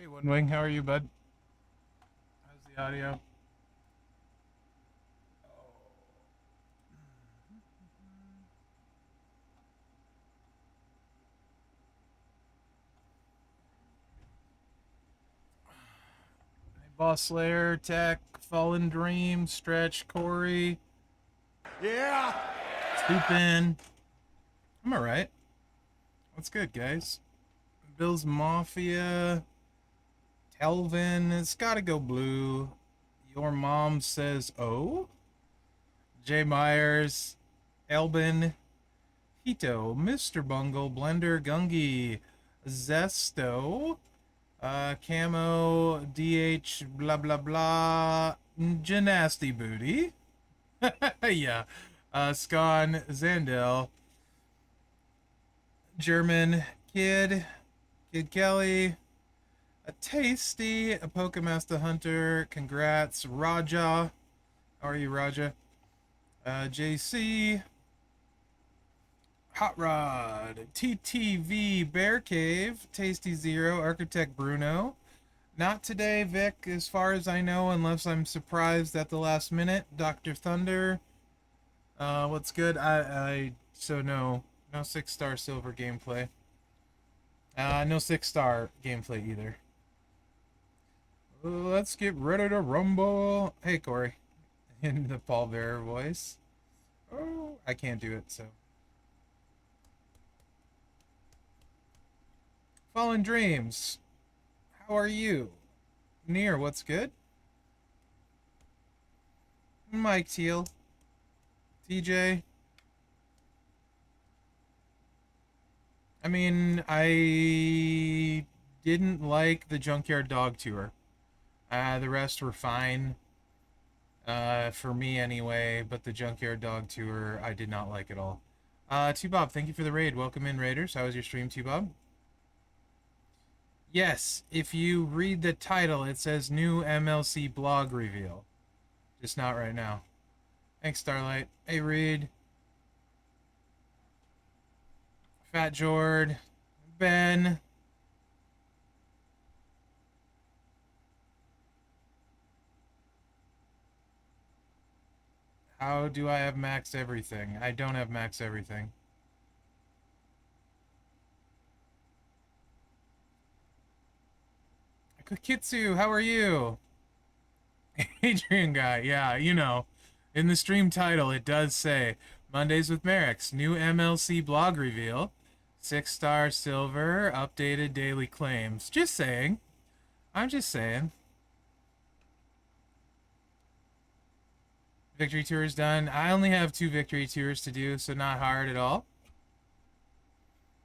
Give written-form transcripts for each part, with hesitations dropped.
Hey, One Wing, how are you, bud? How's the audio? Hey, Boss Slayer, Tech, Fallen Dream, Stretch, Corey, Yeah. Stupin. I'm alright. What's good, guys? Bill's Mafia, Telvin, it's gotta go blue. Your mom says, oh? Jay Myers, Elbin, Hito, Mr. Bungle, Blender, Gungi, Zesto, Camo, DH, blah blah blah, Gymnasty Booty. Yeah. Scon, Zandel, German, Kid Kelly, a Tasty, a Pokemaster Hunter, congrats, Raja. How are you, Raja? JC, Hot Rod, TTV, Bear Cave, Tasty Zero, Architect Bruno. Not today, Vic, as far as I know, unless I'm surprised at the last minute. Dr. Thunder. What's good? So no 6-star silver gameplay. No 6-star gameplay either. Let's get ready to rumble. Hey, Corey. In the Paul Bearer voice. Oh, I can't do it, so. Fallen Dreams. How are you? Near, what's good? Mike Teal. TJ. I mean, I didn't like the Junkyard Dog tour. The rest were fine, for me anyway, but the Junkyard Dog tour I did not like at all. T-Bob, thank you for the raid. Welcome in, Raiders. How was your stream, T-Bob? Yes, if you read the title, it says new MLC blog reveal. Just not right now. Thanks, Starlight. Hey, Reed. Fat Jord. Ben. How do I have max everything? I don't have max everything. Kitsu, how are you? Adrian guy, yeah, in the stream title it does say Mondays with Mherex, new MLC blog reveal, 6-star silver, updated daily claims. Just saying. I'm just saying. Victory tours done. I only have 2 victory tours to do, so not hard at all.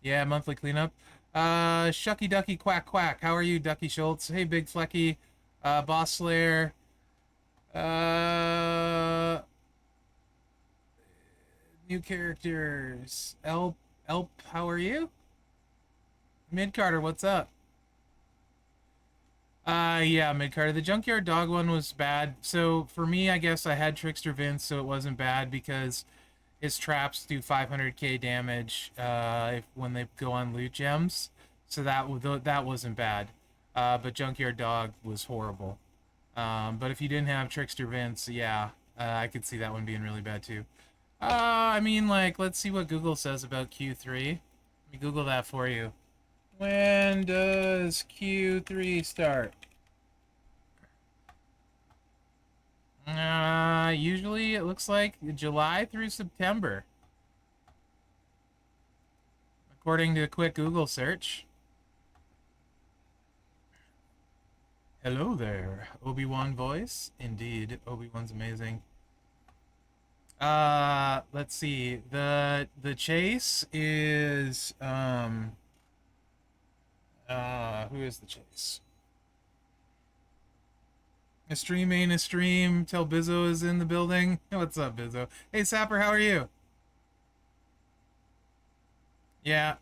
Yeah, monthly cleanup. Shucky Ducky Quack Quack. How are you, Ducky Schultz? Hey, Big Flecky. Boss Slayer. Uh, New characters. Elp, how are you? Mid Carter, what's up? Yeah, Mid Carter. The Junkyard Dog one was bad. So for me, I guess I had Trickster Vince, so it wasn't bad because his traps do 500k damage when they go on loot gems. So that wasn't bad. But Junkyard Dog was horrible. But if you didn't have Trickster Vince, yeah, I could see that one being really bad too. I mean, like, let's see what Google says about Q3. Let me Google that for you. When does Q3 start? Usually it looks like July through September, according to a quick Google search. Hello there, Obi-Wan voice. Indeed, Obi-Wan's amazing. Let's see. The chase is who is the chase? A stream ain't a stream till Bizzo is in the building. What's up, Bizzo? Hey, Sapper, how are you? Yeah,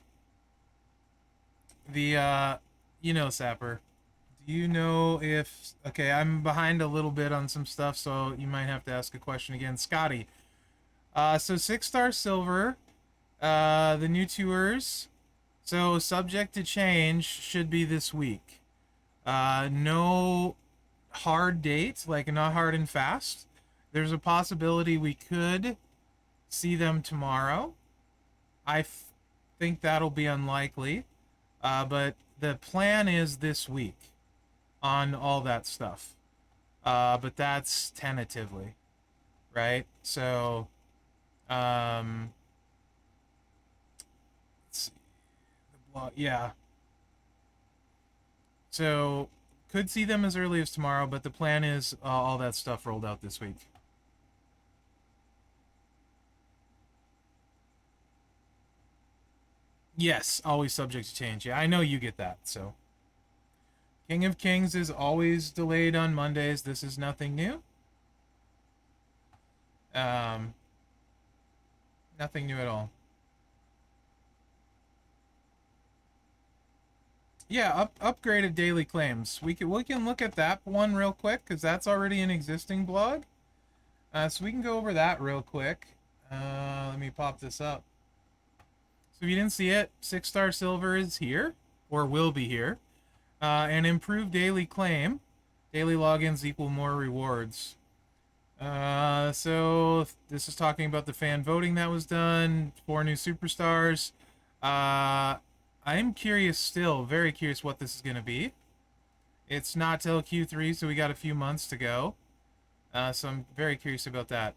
Sapper. Do you know if... Okay, I'm behind a little bit on some stuff, so you might have to ask a question again. Scotty. So 6-star silver, the new tours. So subject to change should be this week. No hard date, like not hard and fast. There's a possibility we could see them tomorrow. Think that'll be unlikely. But the plan is this week on all that stuff. But that's tentatively, right? So, um, let's see. Yeah. So, could see them as early as tomorrow, but the plan is all that stuff rolled out this week. Yes, always subject to change. Yeah, I know you get that, so. King of Kings is always delayed on Mondays. This is nothing new. Um, Nothing new at all. Yeah, upgraded daily claims. We can look at that one real quick because that's already an existing blog. So we can go over that real quick. Let me pop this up. So if you didn't see it, 6-star silver is here or will be here. And improved daily claim. Daily logins equal more rewards. So this is talking about the fan voting that was done. 4 new superstars. I'm curious still, very curious what this is going to be. It's not till Q3, so we got a few months to go. So I'm very curious about that.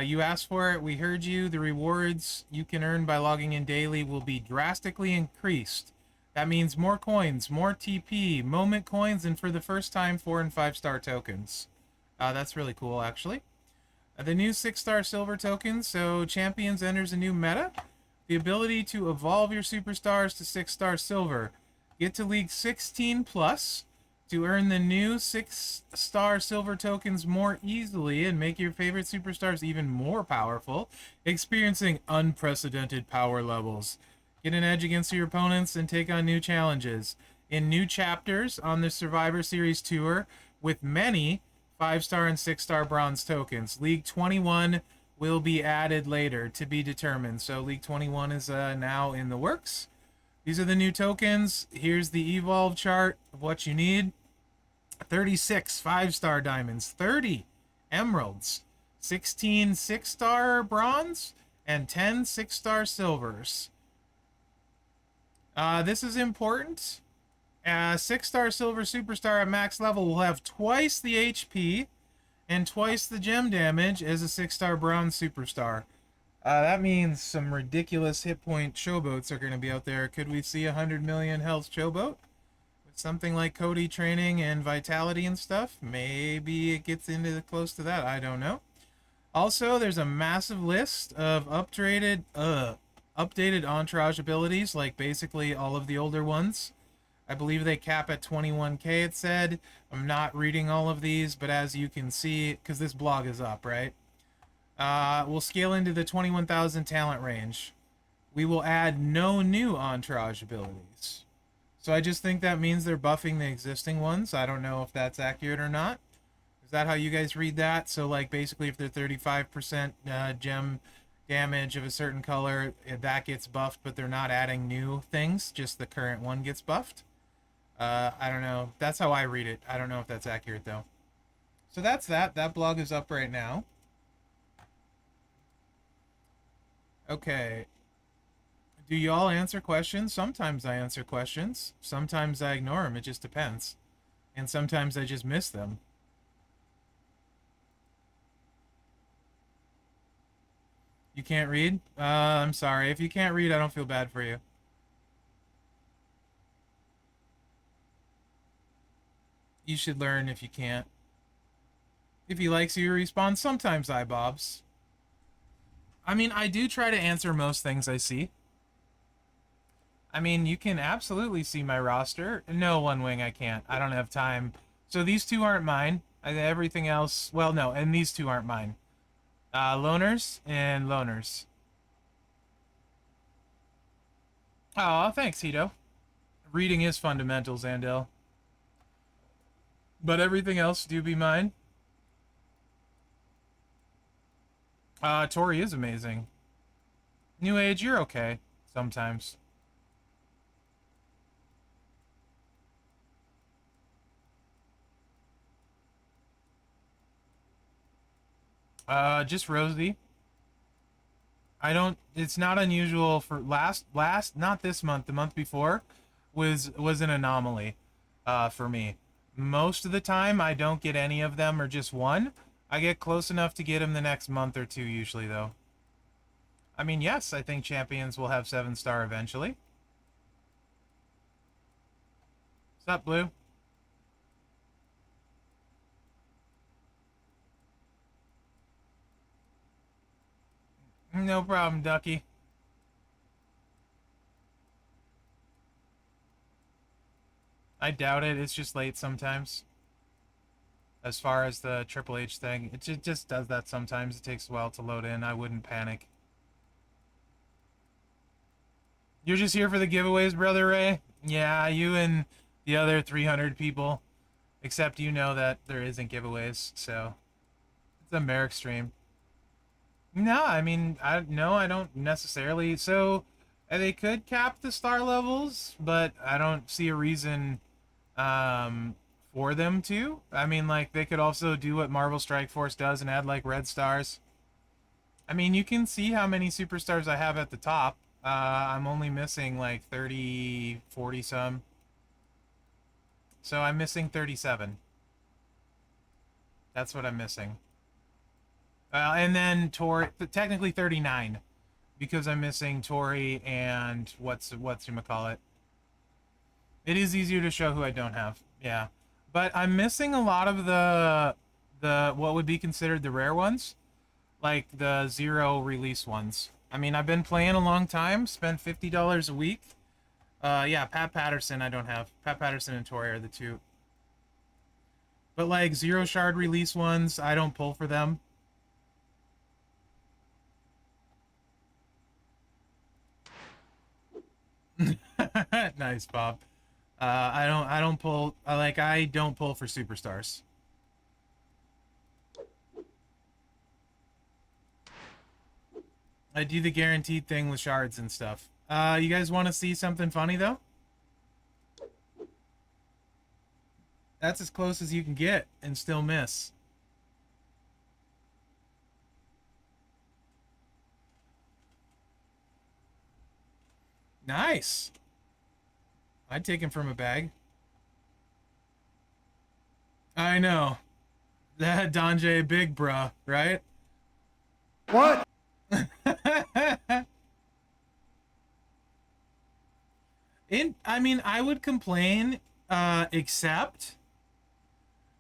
You asked for it. We heard you. The rewards you can earn by logging in daily will be drastically increased. That means more coins, more TP, moment coins, and for the first time, 4 and 5-star tokens. That's really cool, actually. The new 6-star silver tokens. So Champions enters a new meta. The ability to evolve your superstars to 6-star silver. Get to League 16 plus to earn the new 6-star silver tokens more easily and make your favorite superstars even more powerful, experiencing unprecedented power levels. Get an edge against your opponents and take on new challenges. In new chapters on the Survivor Series tour with many 5-star and 6-star bronze tokens. League 21 will be added later to be determined. So League 21 is now in the works. These are the new tokens. Here's the evolve chart of what you need. 36 5-star diamonds, 30 emeralds, 16 6-star bronze, and 10 6-star silvers. This is important. 6-star silver superstar at max level will have twice the HP and twice the gem damage as a 6-star bronze superstar. That means some ridiculous hit point showboats are going to be out there. Could we see 100 million health showboat? With something like Cody training and vitality and stuff? Maybe it gets into close to that. I don't know. Also, there's a massive list of updated entourage abilities, like basically all of the older ones. I believe they cap at 21k, it said. I'm not reading all of these, but as you can see, because this blog is up, right? We'll scale into the 21,000 talent range. We will add no new entourage abilities. So I just think that means they're buffing the existing ones. I don't know if that's accurate or not. Is that how you guys read that? So, like, basically, if they're 35% gem damage of a certain color, that gets buffed, but they're not adding new things. Just the current one gets buffed. I don't know. That's how I read it. I don't know if that's accurate, though. So that's that. That blog is up right now. Okay. Do y'all answer questions? Sometimes I answer questions. Sometimes I ignore them. It just depends. And sometimes I just miss them. You can't read? I'm sorry. If you can't read, I don't feel bad for you. You should learn if you can't. If he likes you, respond. Sometimes I bobs. I mean, I do try to answer most things I see. I mean, you can absolutely see my roster. No, One Wing, I can't. I don't have time. So these two aren't mine. Everything else... Well, no, and these two aren't mine. Loners and loners. Aw, thanks, Hito. Reading is fundamental, Zandel. But everything else do be mine. Tori is amazing. New Age, you're okay. Sometimes. Just Rosie. I don't. It's not unusual for not this month. The month before was an anomaly, for me. Most of the time, I don't get any of them or just one. I get close enough to get them the next month or two usually, though. I mean, yes, I think champions will have 7-star eventually. What's up, Blue? No problem, Ducky. I doubt it. It's just late sometimes. As far as the Triple H thing, it just does that sometimes. It takes a while to load in. I wouldn't panic. You're just here for the giveaways, Brother Ray? Yeah, you and the other 300 people. Except you know that there isn't giveaways, so it's a Mherex stream. No, I mean, I don't necessarily. So they could cap the star levels, but I don't see a reason for them to. I mean, like, they could also do what Marvel Strike Force does and add like red stars. I mean, you can see how many superstars I have at the top. I'm only missing like 30, 40 some. So I'm missing 37. That's what I'm missing. And then Tori, technically 39, because I'm missing Tori and what's you call it. It is easier to show who I don't have. Yeah, but I'm missing a lot of the what would be considered the rare ones, like the 0 release ones. I mean, I've been playing a long time, spent $50 a week. Yeah, Pat Patterson I don't have. Pat Patterson and Tori are the two. But like 0 shard release ones, I don't pull for them. Nice, Bob. I don't pull. I don't pull for superstars. I do the guaranteed thing with shards and stuff. You guys want to see something funny though? That's as close as you can get and still miss. Nice. I'd take him from a bag. I know. That Donjay big bruh, right? What? I mean, I would complain, except,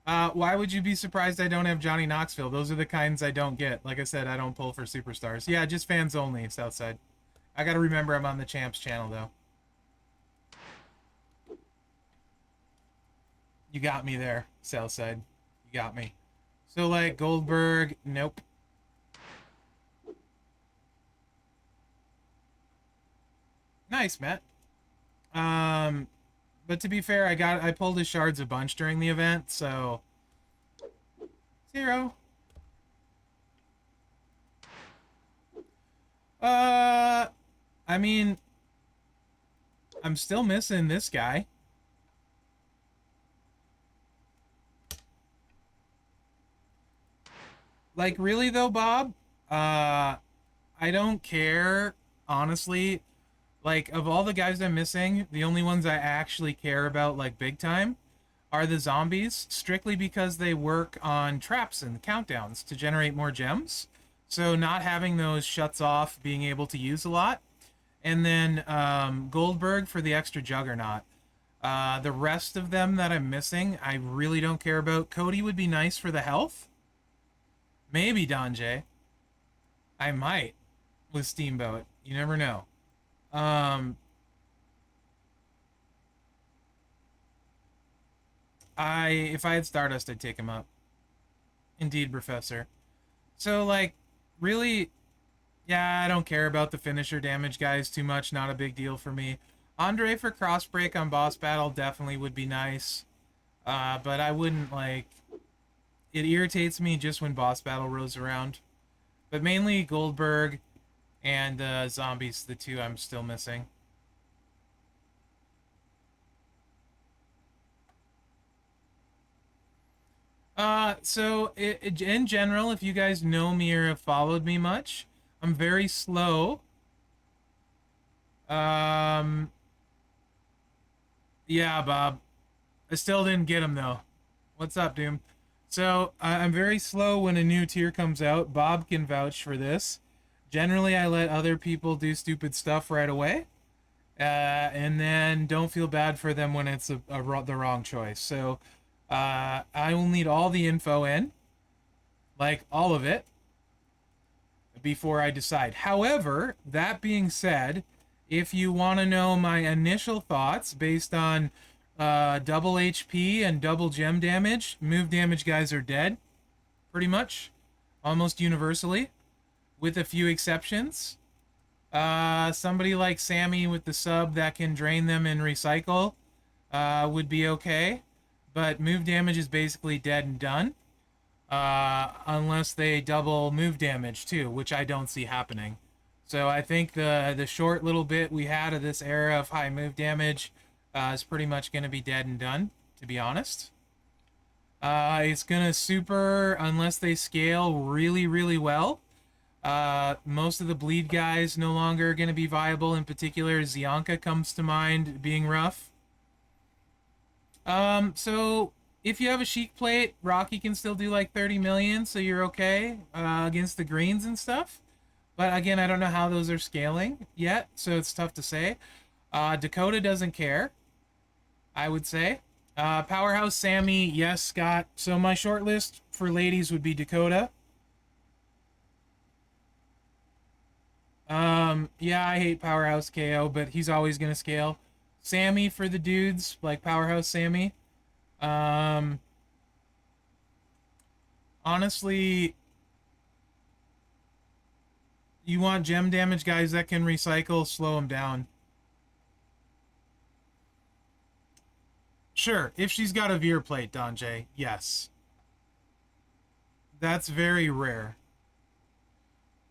why would you be surprised I don't have Johnny Knoxville? Those are the kinds I don't get. Like I said, I don't pull for superstars. Yeah, just fans only, Southside. I gotta remember I'm on the Champs channel, though. You got me there, Southside. You got me. So, like, Goldberg, nope. Nice, Matt. But to be fair, I pulled his shards a bunch during the event, so 0. I mean, I'm still missing this guy. Like, really though, Bob? I don't care, honestly. Like, of all the guys I'm missing, the only ones I actually care about, like, big time, are the zombies, strictly because they work on traps and countdowns to generate more gems. So not having those shuts off being able to use a lot. And then Goldberg for the extra Juggernaut. The rest of them that I'm missing, I really don't care about. Cody would be nice for the health. Maybe Donjay. I might with Steamboat. You never know. Um, if I had Stardust, I'd take him up. Indeed, Professor. So, like, really, yeah, I don't care about the finisher damage guys too much. Not a big deal for me. Andre for crossbreak on boss battle definitely would be nice. But I wouldn't, like... It irritates me just when boss battle rolls around. But mainly Goldberg and zombies, the two I'm still missing. In general, if you guys know me or have followed me much, I'm very slow. Um, yeah, Bob. I still didn't get him though. What's up, Doom? I'm very slow when a new tier comes out. Bob can vouch for this. Generally, I let other people do stupid stuff right away, and then don't feel bad for them when it's the wrong choice. I will need all the info in, like all of it, before I decide. However, that being said, if you want to know my initial thoughts based on double HP and double gem damage, move damage guys are dead, pretty much, almost universally, with a few exceptions. Somebody like Sammy with the sub that can drain them and recycle would be okay, but move damage is basically dead and done. Unless they double move damage too, which I don't see happening. So I think the short little bit we had of this era of high move damage is pretty much going to be dead and done, to be honest. It's going to super, unless they scale really, really well. Most of the bleed guys no longer going to be viable. In particular, Zianka comes to mind being rough. So if you have a Sheik plate, Rocky can still do like 30 million, so you're okay against the greens and stuff. But again, I don't know how those are scaling yet, so it's tough to say. Dakota doesn't care, I would say. Powerhouse Sammy, yes, Scott. So my short list for ladies would be Dakota. Yeah, I hate Powerhouse KO, but he's always gonna scale. Sammy for the dudes, like Powerhouse Sammy. Um, Honestly, you want gem damage guys that can recycle, slow them down. Sure, if she's got a veer plate, Donjay, yes. That's very rare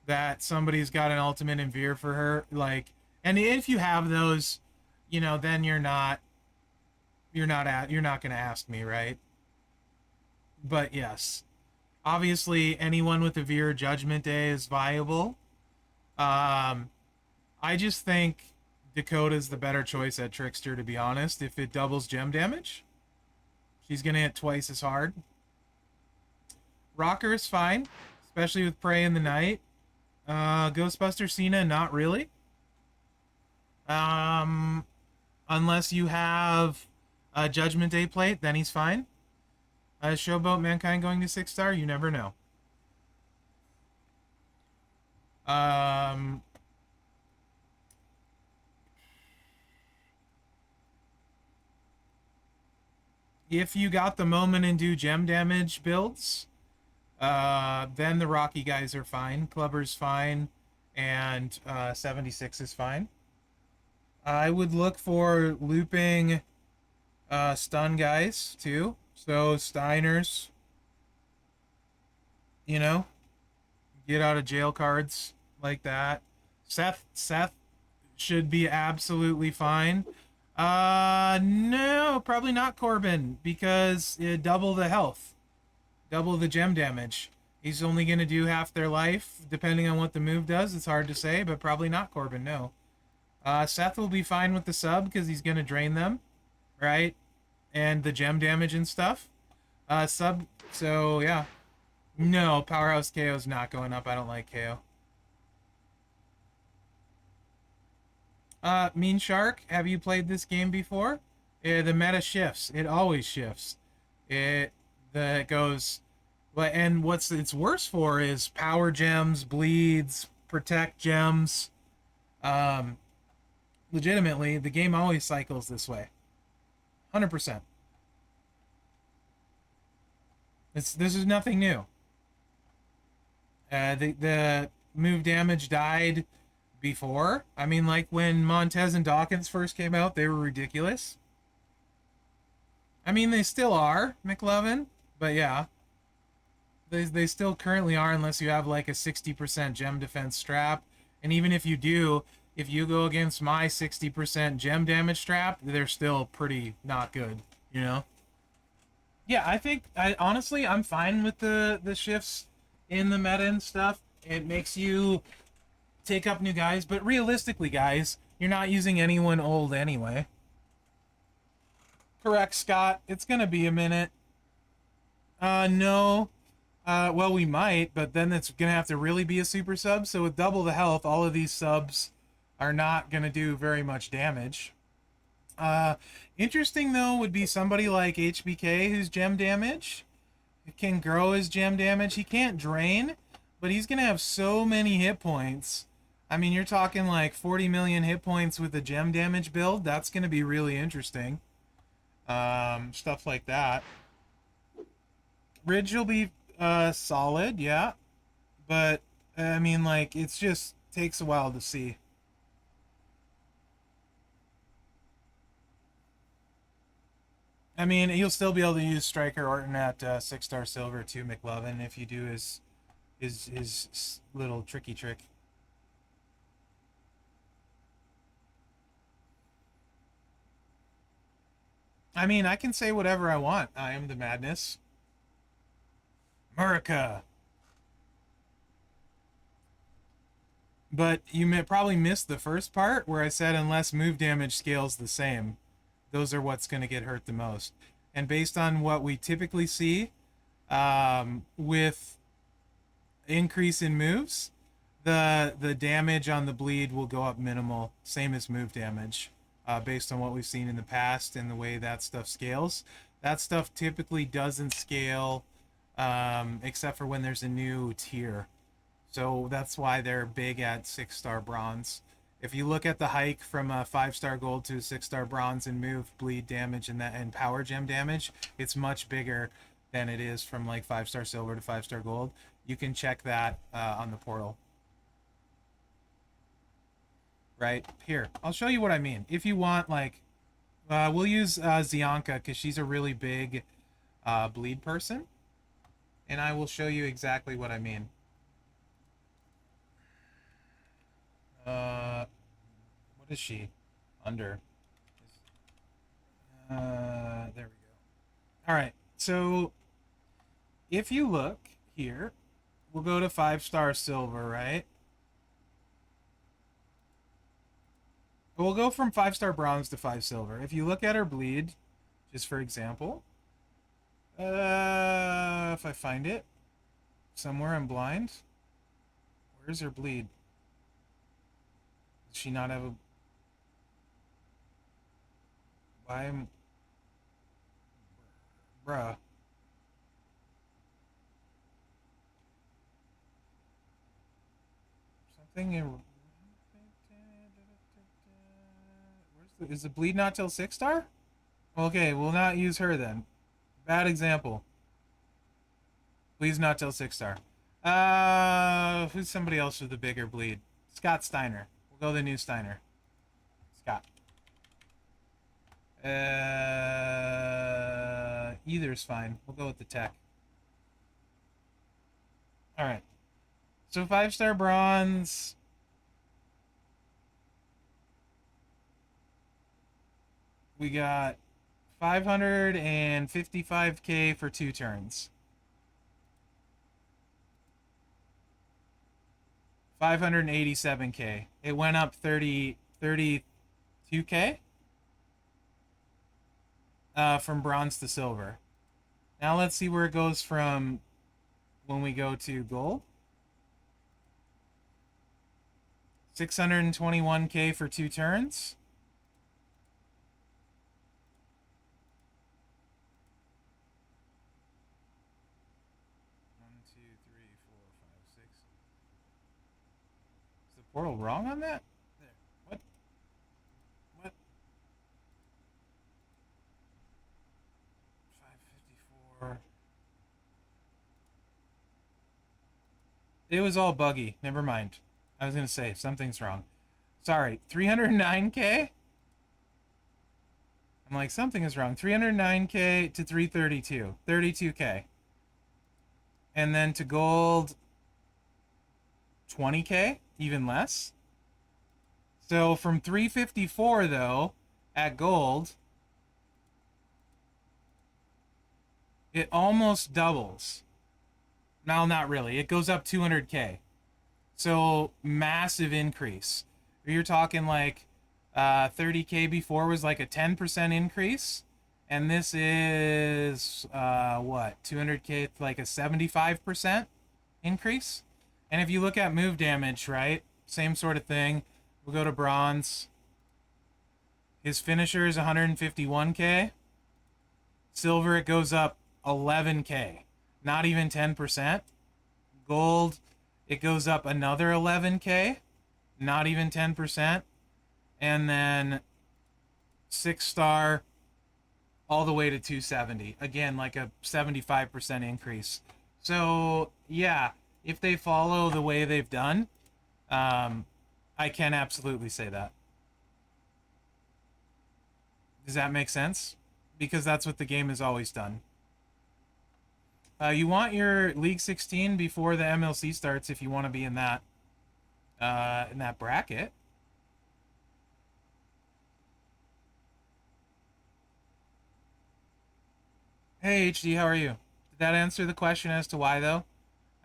that somebody's got an ultimate in veer for her. Like, and if you have those, you know, then you're not gonna ask me, right? But yes, obviously anyone with a veer Judgment Day is viable. Um, I just think Dakota's the better choice at Trickster, to be honest. If it doubles gem damage, she's gonna hit twice as hard. Rocker is fine, especially with Prey in the Night. Ghostbuster Cena, not really. Um, Unless you have a Judgment Day plate, then he's fine. Showboat Mankind going to 6-star, you never know. Um, if you got the moment and do gem damage builds, then the Rocky guys are fine. Clubber's fine, and 76 is fine. I would look for looping stun guys too. So Steiners, you know, get out of jail cards like that. Seth should be absolutely fine. No, probably not Corbin because it double the health, double the gem damage. He's only gonna do half their life, depending on what the move does. It's hard to say, but probably not Corbin. No. Seth will be fine with the sub because he's gonna drain them, right? And the gem damage and stuff. Sub. So yeah. No, Powerhouse KO is not going up. I don't like KO. Mean Shark, have you played this game before? The meta shifts. It always shifts. It goes, but and what's it's worse for is power gems, bleeds, protect gems. Um, Legitimately, the game always cycles this way. 100%. This is nothing new. The move damage died before. I mean, like when Montez and Dawkins first came out, they were ridiculous. I mean, they still are, McLovin, but yeah. They still currently are unless you have like a 60% gem defense strap. And even if you do, if you go against my 60% gem damage strap, they're still pretty not good, you know? Yeah, I think I honestly I'm fine with the shifts in the meta and stuff. It makes you take up new guys, but realistically, guys, you're not using anyone old anyway. Correct, Scott. It's gonna be a minute. No. Well, we might, but then it's gonna have to really be a super sub. So with double the health, all of these subs are not gonna do very much damage. Uh, Interesting though would be somebody like HBK who's gem damage. It can grow his gem damage. He can't drain, but he's gonna have so many hit points. I mean, you're talking like 40 million hit points with a gem damage build. That's gonna be really interesting. Stuff like that. Ridge will be solid, yeah, but I mean, like, it's just takes a while to see. I mean, you'll still be able to use Striker Orton at 6-star silver to McLovin if you do his little tricky trick. I mean, I can say whatever I want. I am the madness. America. But you may probably missed the first part where I said unless move damage scales the same, those are what's going to get hurt the most. And based on what we typically see with increase in moves, the damage on the bleed will go up minimal, same as move damage, based on what we've seen in the past and the way that stuff scales. That stuff typically doesn't scale except for when there's a new tier. So that's why they're big at 6-star bronze. If you look at the hike from a 5-star gold to a 6-star bronze and move, bleed damage, and power gem damage, it's much bigger than it is from like 5-star silver to 5-star gold. You can check that on the portal. Right here, I'll show you what I mean. If you want, like, we'll use Zianka because she's a really big bleed person, and I will show you exactly what I mean. What is she? Under. There we go. All right. So if you look here, we'll go to 5-star silver, right? We'll go from 5-star bronze to 5 silver. If you look at her bleed, just for example, if I find it somewhere, I'm blind. Where's her bleed? Does she not have a? Why am? Bruh. Something in. Is the bleed not till 6-star? Okay, we'll not use her then. Bad example. Bleed's not till 6-star. Who's somebody else with a bigger bleed? Scott Steiner. We'll go the new Steiner. Scott. Either's fine. We'll go with the tech. All right. So 5-star bronze. We got 555k for 2 turns. 587k. It went up 32k from bronze to silver. Now let's see where it goes from when we go to gold. 621k for 2 turns. Portal wrong on that? There. What? What? 554. It was all buggy. Never mind. I was going to say, something's wrong. Sorry. 309k? I'm like, something is wrong. 309k to 332. 32k. And then to gold, 20k? Even less. So from 354 though, at gold, It almost doubles. No, not really. It goes up 200K. So massive increase. You're talking like 30K before was like a 10% increase. And this is what, 200K, like a 75% increase. And if you look at move damage, right? Same sort of thing. We'll go to bronze. His finisher is 151K. Silver, it goes up 11K. Not even 10%. Gold, it goes up another 11K. Not even 10%. And then 6-star all the way to 270. Again, like a 75% increase. So, yeah, if they follow the way they've done, I can absolutely say that. Does that make sense? Because that's what the game has always done. You want your League 16 before the MLC starts if you want to be in that bracket. Hey HD, how are you? Did that answer the question as to why though?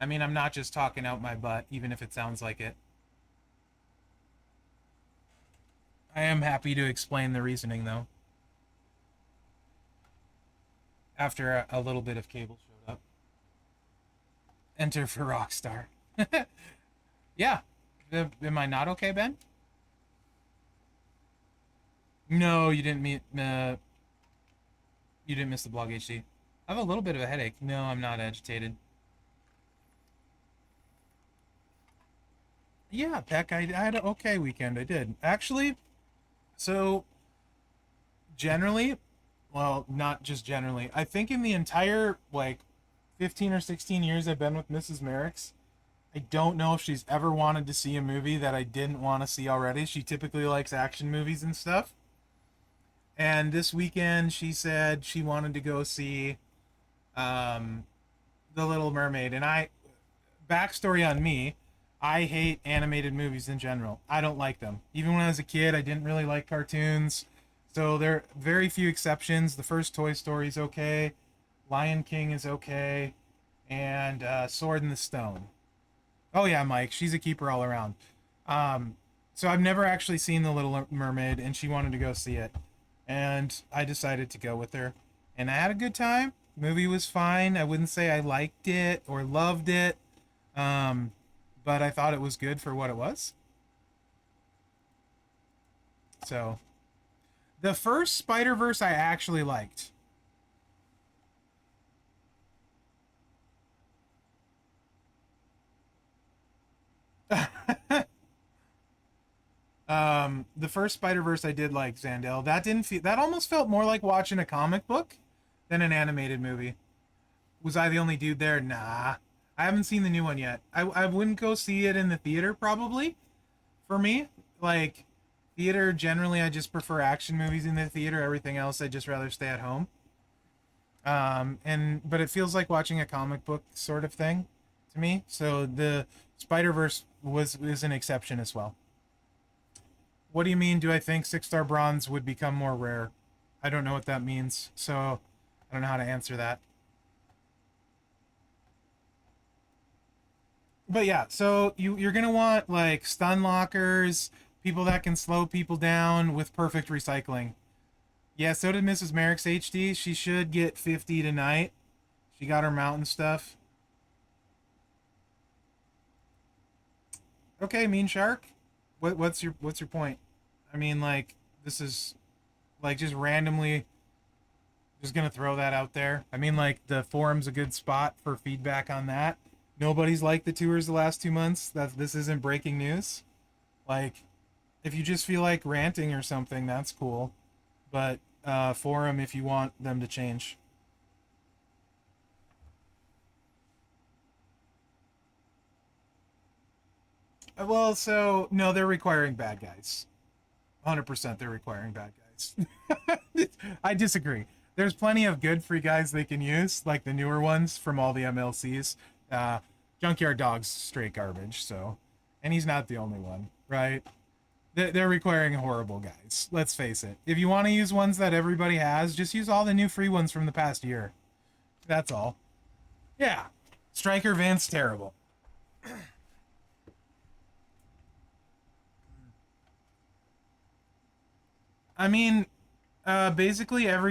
I mean, I'm not just talking out my butt, even if it sounds like it. I am happy to explain the reasoning though. After a little bit of cable showed up. Enter for Rockstar. Yeah. Am I not okay, Ben? No, you didn't meet. You didn't miss the blog HD. I have a little bit of a headache. No, I'm not agitated. Yeah, Peck, I had an okay weekend. I did actually. So generally, well, not just generally. I think in the entire like 15 or 16 years I've been with Mrs. Mherex, I don't know if she's ever wanted to see a movie that I didn't want to see already. She typically likes action movies and stuff. And this weekend, she said she wanted to go see um, The Little Mermaid. And backstory on me, I hate animated movies in general. I don't like them. Even when I was a kid, I didn't really like cartoons. So there are very few exceptions. The first Toy Story is okay, Lion King is okay, and Sword in the Stone. Oh yeah, Mike, she's a keeper all around. Um, so I've never actually seen The Little Mermaid, and she wanted to go see it, and I decided to go with her, and I had a good time. The movie was fine. I wouldn't say I liked it or loved it, um, but I thought it was good for what it was. So the first Spider Verse I actually liked. The first Spider Verse I did like Zandel. That didn't feel. That almost felt more like watching a comic book than an animated movie. Was I the only dude there? Nah. I haven't seen the new one yet. I wouldn't go see it in the theater probably. For me, like theater generally, I just prefer action movies in the theater. Everything else, I'd just rather stay at home. And but it feels like watching a comic book sort of thing to me. So the Spider Verse was is an exception as well. What do you mean? Do I think 6-star bronze would become more rare? I don't know what that means, so I don't know how to answer that. But yeah, so you're gonna want like stun lockers, people that can slow people down with perfect recycling. Yeah, so did Mrs. Mherex HD. She should get 50 tonight. She got her mountain stuff. Okay, Mean Shark. What's your point? I mean, like this is like just randomly just gonna throw that out there. I mean, like the forum's a good spot for feedback on that. Nobody's liked the tours the last 2 months. That this isn't breaking news. Like, if you just feel like ranting or something, that's cool. But forum if you want them to change. Well, so no, they're requiring bad guys. 100% they're requiring bad guys. I disagree. There's plenty of good free guys they can use, like the newer ones from all the MLCs. Uh, Junkyard Dog's straight garbage, so. And he's not the only one, right? They're requiring horrible guys. Let's face it. If you want to use ones that everybody has, just use all the new free ones from the past year. That's all. Yeah. Striker Vince, terrible. I mean, basically um,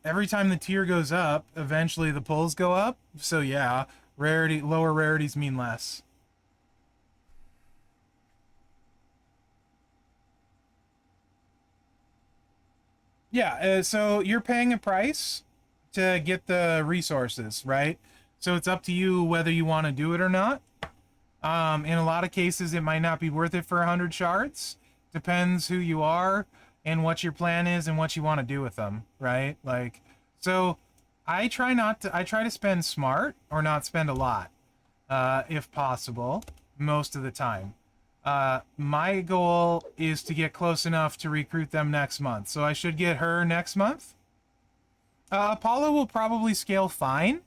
every time the tier goes up, eventually the pulls go up. So yeah, lower rarities mean less. Yeah, so you're paying a price to get the resources, right? So it's up to you whether you want to do it or not. In a lot of cases, it might not be worth it for 100 shards. Depends who you are and what your plan is and what you want to do with them, right? Like, so I try to spend smart or not spend a lot, if possible, most of the time. My goal is to get close enough to recruit them next month. So I should get her next month. Apollo will probably scale fine,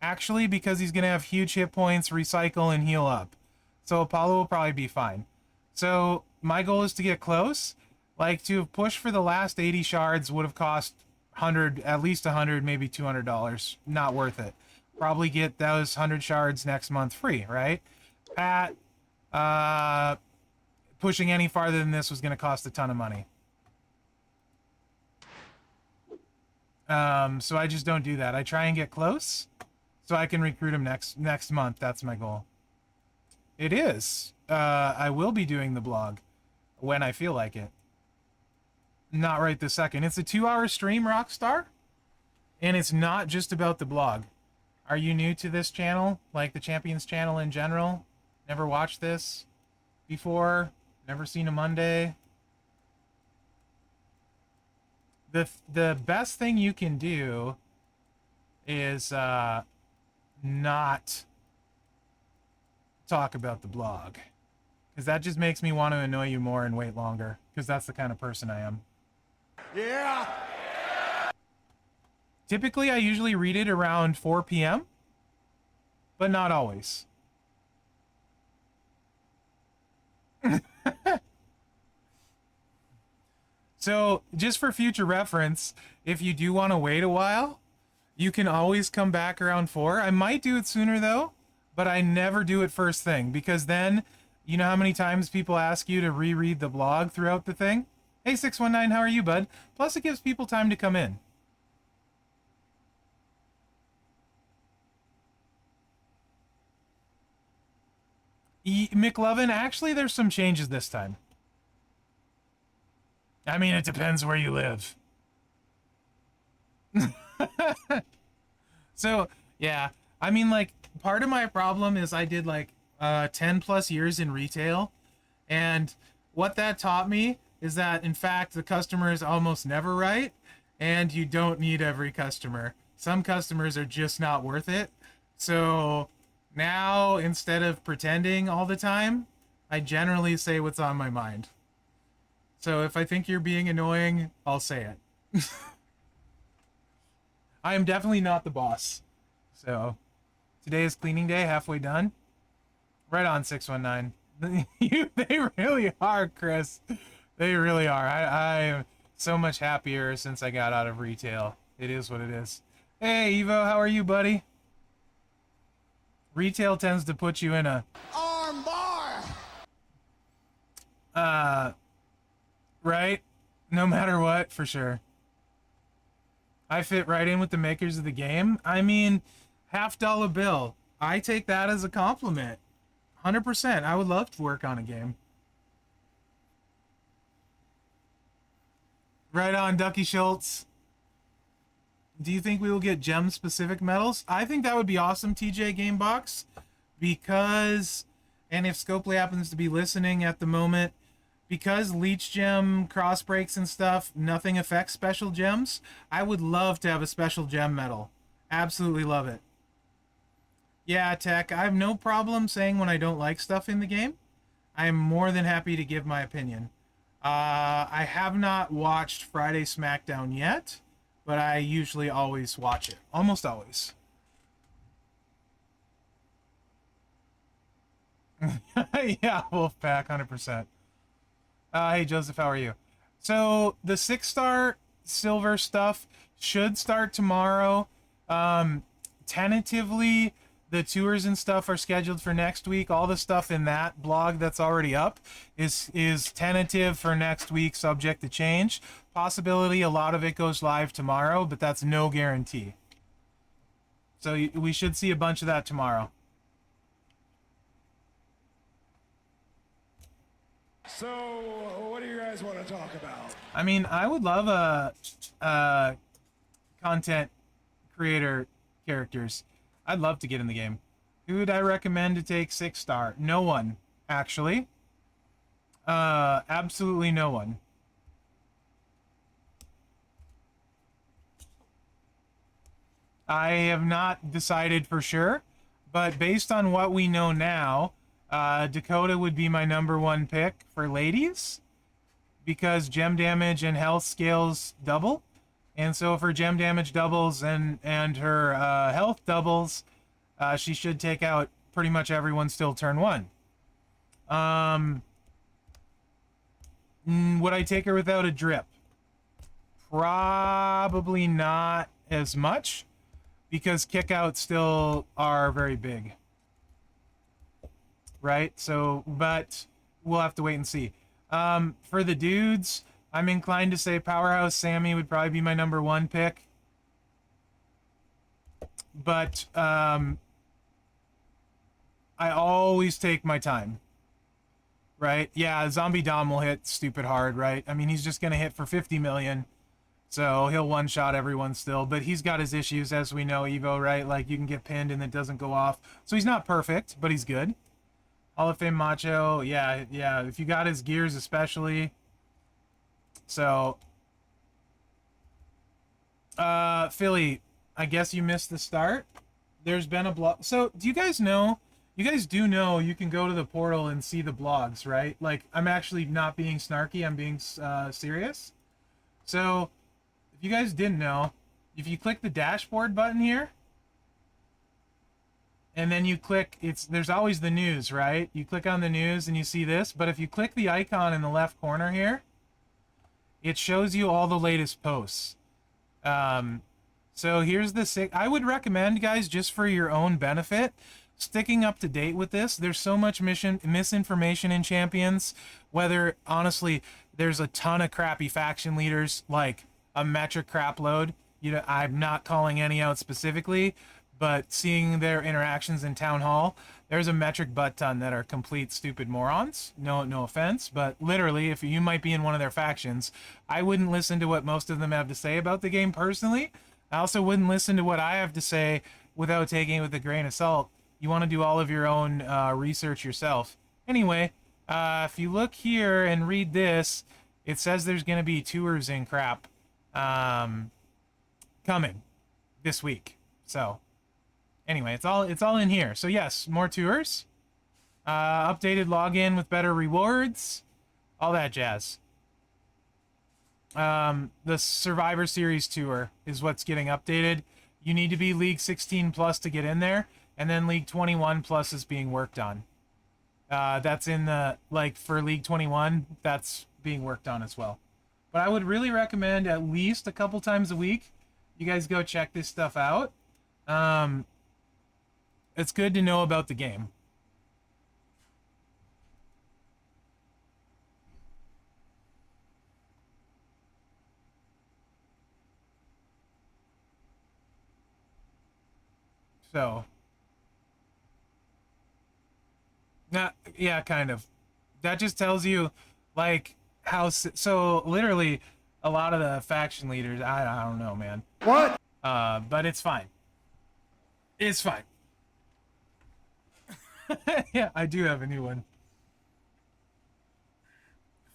actually, because he's going to have huge hit points, recycle, and heal up. So Apollo will probably be fine. So my goal is to get close. Like, to have pushed for the last 80 shards would have cost 100, at least 100, maybe $200. Not worth it. Probably get those 100 shards next month free, right? Pat, uh, pushing any farther than this was going to cost a ton of money. So I just don't do that. I try and get close so I can recruit him next month. That's my goal. It is. I will be doing the blog when I feel like it. Not right this second. It's a 2-hour stream, Rockstar, and it's not just about the blog. Are you new to this channel, like the Champions channel in general? Never watched this before? Never seen a Monday? The best thing you can do is not talk about the blog, because that just makes me want to annoy you more and wait longer, because that's the kind of person I am. Yeah. Typically I usually read it around 4 p.m., but not always. So just for future reference, if you do want to wait a while, you can always come back around 4. I might do it sooner though, but I never do it first thing, because then you know how many times people ask you to reread the blog throughout the thing? Hey 619, how are you, bud? Plus it gives people time to come in. McLovin, actually there's some changes this time. I mean, it depends where you live. So, yeah. I mean, like, part of my problem is I did, like, 10 plus years in retail. And what that taught me is that, in fact, the customer is almost never right. And you don't need every customer. Some customers are just not worth it. So now, instead of pretending all the time, I generally say what's on my mind. So if I think you're being annoying, I'll say it. I am definitely not the boss. So today is cleaning day, halfway done. Right on 619. They really are, Chris. They really are. I am so much happier since I got out of retail. It is what it is. Hey Evo, how are you, buddy? Retail tends to put you in a Arm bar. right? No matter what, for sure. I fit right in with the makers of the game. I mean, $50 bill. I take that as a compliment. 100%. I would love to work on a game. Right on, Ducky Schultz. Do you think we will get gem-specific medals? I think that would be awesome, TJ Gamebox, because, and if Scopely happens to be listening at the moment, because Leech Gem, cross breaks and stuff, nothing affects special gems, I would love to have a special gem medal. Absolutely love it. Yeah, Tech, I have no problem saying when I don't like stuff in the game. I am more than happy to give my opinion. I have not watched Friday SmackDown yet, but I usually always watch it. Almost always. Yeah, Wolfpack, 100%. Hey, Joseph, how are you? So, the 6-star silver stuff should start tomorrow. Tentatively, the tours and stuff are scheduled for next week. All the stuff in that blog that's already up is tentative for next week, subject to change. Possibility a lot of it goes live tomorrow, but that's no guarantee. So we should see a bunch of that tomorrow. So, what do you guys want to talk about? I mean, I would love a content creator characters. I'd love to get in the game. Who would I recommend to take 6-star? No one, actually. Absolutely no one. I have not decided for sure, but based on what we know now, Dakota would be my #1 pick for ladies because gem damage and health scales double. And so if her gem damage doubles and her health doubles, she should take out pretty much everyone still turn 1. Would I take her without a drip? Probably not as much, because kickouts still are very big. Right? So, but we'll have to wait and see. For the dudes, I'm inclined to say Powerhouse Sammy would probably be my #1 pick. But I always take my time. Right? Yeah, Zombie Dom will hit stupid hard, right? I mean, he's just going to hit for 50 million. So he'll one-shot everyone still. But he's got his issues, as we know, Evo, right? Like, you can get pinned and it doesn't go off. So he's not perfect, but he's good. Hall of Fame Macho, yeah. If you got his gears especially. So, Philly, I guess you missed the start. There's been a blog. So, do you guys know? You guys do know you can go to the portal and see the blogs, right? Like, I'm actually not being snarky. I'm being serious. So, if you guys didn't know, if you click the dashboard button here, and then you click, there's always the news, right? You click on the news and you see this, but if you click the icon in the left corner here, it shows you all the latest posts. So here's I would recommend, guys, just for your own benefit, sticking up to date with this. There's so much misinformation in Champions, whether, honestly, there's a ton of crappy faction leaders, like a metric crap load. You know, I'm not calling any out specifically, but seeing their interactions in Town Hall, there's a metric butt ton that are complete stupid morons. No offense, but literally, if you might be in one of their factions, I wouldn't listen to what most of them have to say about the game personally. I also wouldn't listen to what I have to say without taking it with a grain of salt. You want to do all of your own research yourself. Anyway, if you look here and read this, it says there's going to be tours and crap coming this week. So anyway, it's all in here. So yes, more tours, updated login with better rewards, all that jazz. The Survivor Series tour is what's getting updated. You need to be League 16 plus to get in there, and then League 21 plus is being worked on. That's in the, like, for League 21, that's being worked on as well. But I would really recommend at least a couple times a week you guys go check this stuff out. It's good to know about the game. So, yeah, kind of. That just tells you, like, how, so literally a lot of the faction leaders, I don't know, man. What? But it's fine. It's fine. Yeah, I do have a new one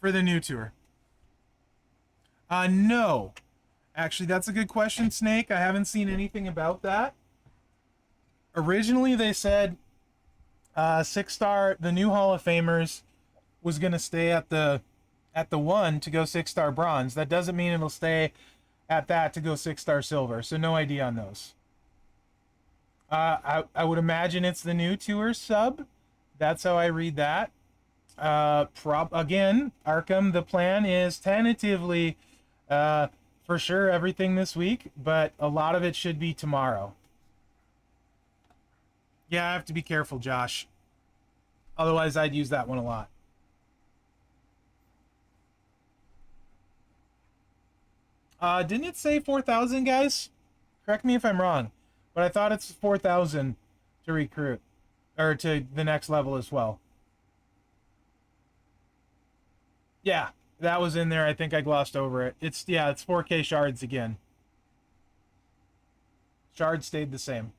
for the new tour. No. Actually, that's a good question, Snake. I haven't seen anything about that. Originally, they said 6-star, the new Hall of Famers was going to stay at the 1 to go 6-star bronze. That doesn't mean it'll stay at that to go 6-star silver. So no idea on those. I would imagine it's the new tour sub. That's how I read that. Again, Arkham, the plan is tentatively for sure everything this week, but a lot of it should be tomorrow. Yeah, I have to be careful, Josh. Otherwise, I'd use that one a lot. Didn't it say 4,000, guys? Correct me if I'm wrong, but I thought it's 4,000 to recruit, or to the next level as well. Yeah, that was in there. I think I glossed over it. It's 4K shards again. Shards stayed the same.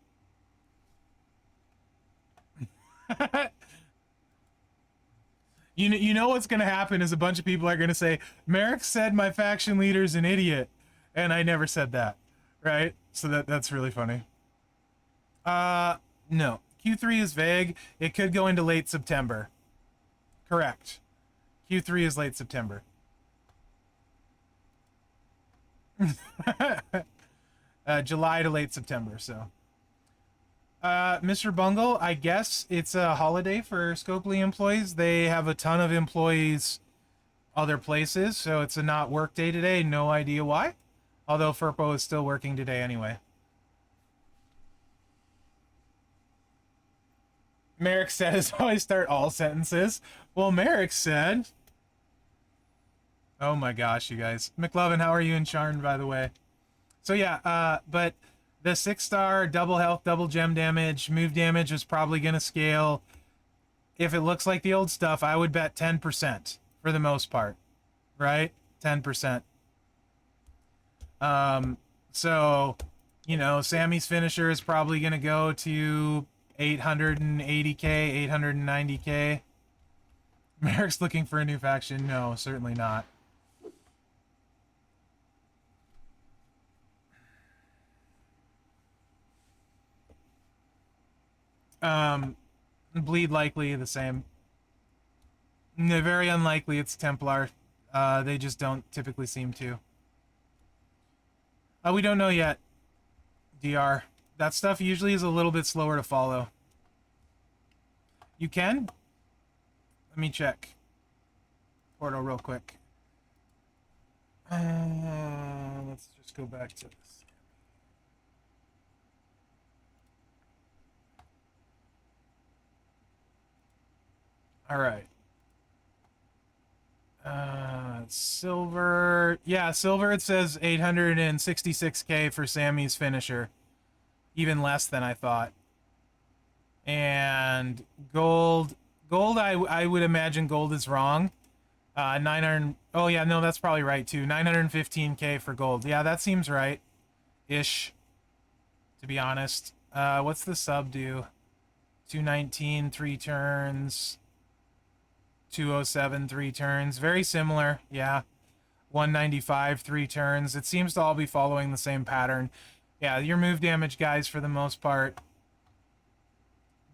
You know what's gonna happen is a bunch of people are gonna say, Mherex said my faction leader's an idiot, and I never said that, right? So that's really funny. No. Q3 is vague. It could go into late September. Correct. Q3 is late September. July to late September, so. Mr. Bungle, I guess it's a holiday for Scopely employees. They have a ton of employees other places, so it's a not work day today. No idea why. Although Furpo is still working today anyway. Mherex says, how I start all sentences. Well, Mherex said... Oh my gosh, you guys. McLovin, how are you in Charn, by the way? So yeah, but the 6-star, double health, double gem damage, move damage is probably going to scale. If it looks like the old stuff, I would bet 10% for the most part, right? 10%. So, you know, Sammy's finisher is probably going to go to 880k, 890k. Merrick's looking for a new faction. No, certainly not. Bleed likely the same. No, very unlikely it's Templar. They just don't typically seem to. We don't know yet. DR. That stuff usually is a little bit slower to follow. You can? Let me check. Portal real quick. Let's just go back to this. All right. Silver. Yeah, silver it says 866k for Sammy's finisher. Even less than I thought. And gold. Gold, I would imagine gold is wrong. 900. Oh, yeah, no, that's probably right, too. 915k for gold. Yeah, that seems right. Ish. To be honest. What's the sub do? 219, 3 turns. 207, 3 turns. Very similar, yeah. 195, 3 turns. It seems to all be following the same pattern. Yeah, your move damage guys, for the most part,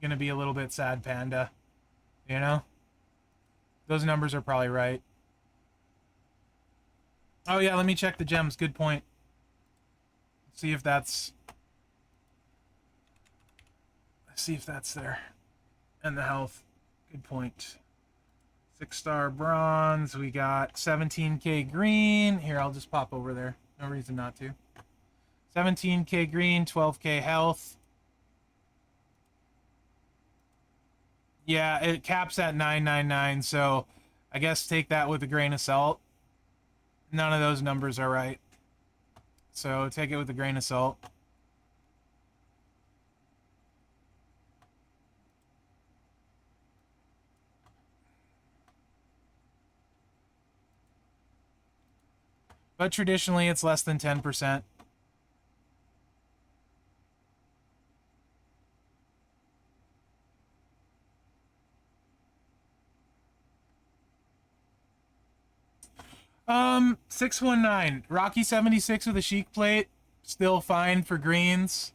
gonna be a little bit sad panda. You know? Those numbers are probably right. Oh, yeah, let me check the gems. Good point. See if that's there. And the health. Good point. 6-star bronze. We got 17k green. Here, I'll just pop over there. No reason not to. 17k green, 12k health. Yeah, it caps at 999, so I guess take that with a grain of salt. None of those numbers are right. So take it with a grain of salt. But traditionally, it's less than 10%. Um, 619. Rocky 76 with a chic plate. Still fine for greens.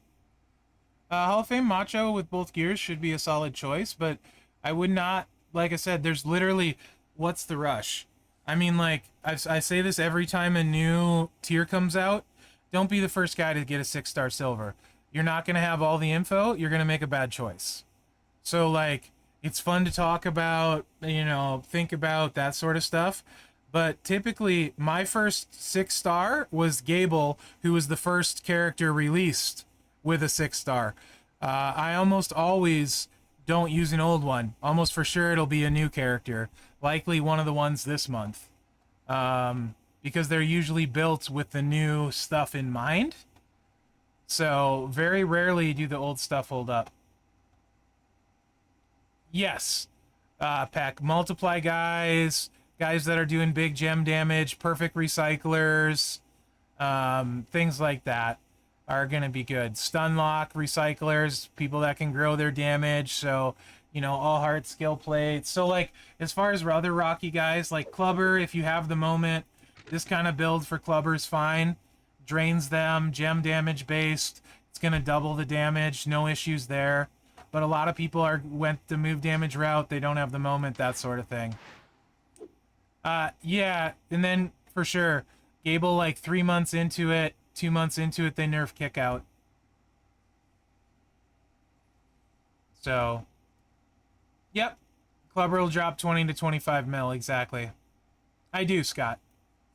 Hall of Fame Macho with both gears should be a solid choice, but I would not, like I said, there's literally, what's the rush? I mean, like, I say this every time a new tier comes out. Don't be the first guy to get a 6-star silver. You're not going to have all the info. You're going to make a bad choice. So, like, it's fun to talk about, you know, think about that sort of stuff. But typically, my first 6-star was Gable, who was the first character released with a 6-star. I almost always don't use an old one. Almost for sure it'll be a new character. Likely one of the ones this month. Because they're usually built with the new stuff in mind. So very rarely do the old stuff hold up. Yes. Pack multiply guys that are doing big gem damage, perfect recyclers, things like that are going to be good. Stun lock recyclers, people that can grow their damage. So, you know, all heart skill plates. So, like, as far as other rocky guys, like Clubber, if you have the moment, this kind of build for Clubber's fine. Drains them, gem damage based. It's going to double the damage, no issues there. But a lot of people went the move damage route. They don't have the moment, that sort of thing. Yeah, and then for sure, Gable, like 3 months into it, 2 months into it, they nerf kick out. So, yep, Clubber will drop 20 to 25 mil, exactly. I do, Scott.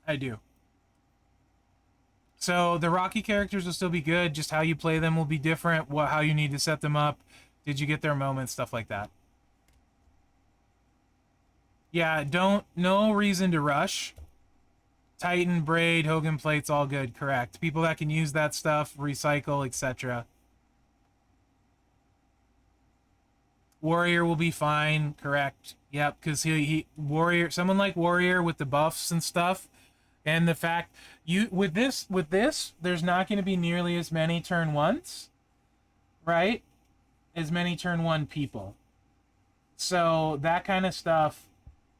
I do. So the Rocky characters will still be good, just how you play them will be different, how you need to set them up, did you get their moments, stuff like that. Yeah, no reason to rush. Titan, Braid, Hogan plates, all good, correct. People that can use that stuff, recycle, etc. Warrior will be fine, correct. Yep, because Warrior, someone like Warrior with the buffs and stuff, and the fact with this, there's not going to be nearly as many turn ones, right? As many turn one people. So that kind of stuff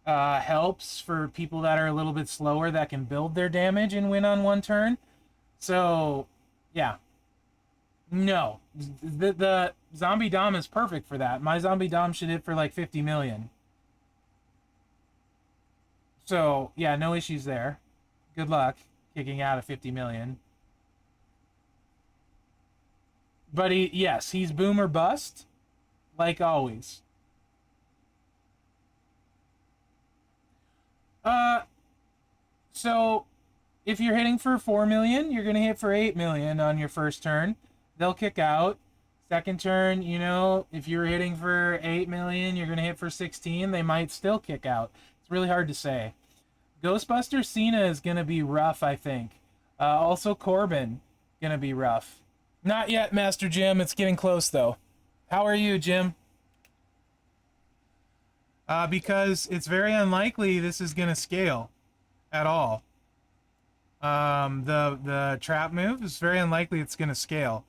helps for people that are a little bit slower that can build their damage and win on one turn. So, yeah. No. The Zombie Dom is perfect for that. My Zombie Dom should hit for like 50 million. So, yeah, no issues there. Good luck kicking out of 50 million. But yes, he's boom or bust, like always. So if you're hitting for 4 million, you're going to hit for 8 million on your first turn. They'll kick out. Second turn, you know, if you're hitting for 8 million, you're going to hit for 16. They might still kick out. It's really hard to say. Ghostbuster Cena is going to be rough, I think. Also, Corbin, going to be rough. Not yet, Master Jim. It's getting close, though. How are you, Jim? Because it's very unlikely this is going to scale at all. The trap move is very unlikely it's going to scale.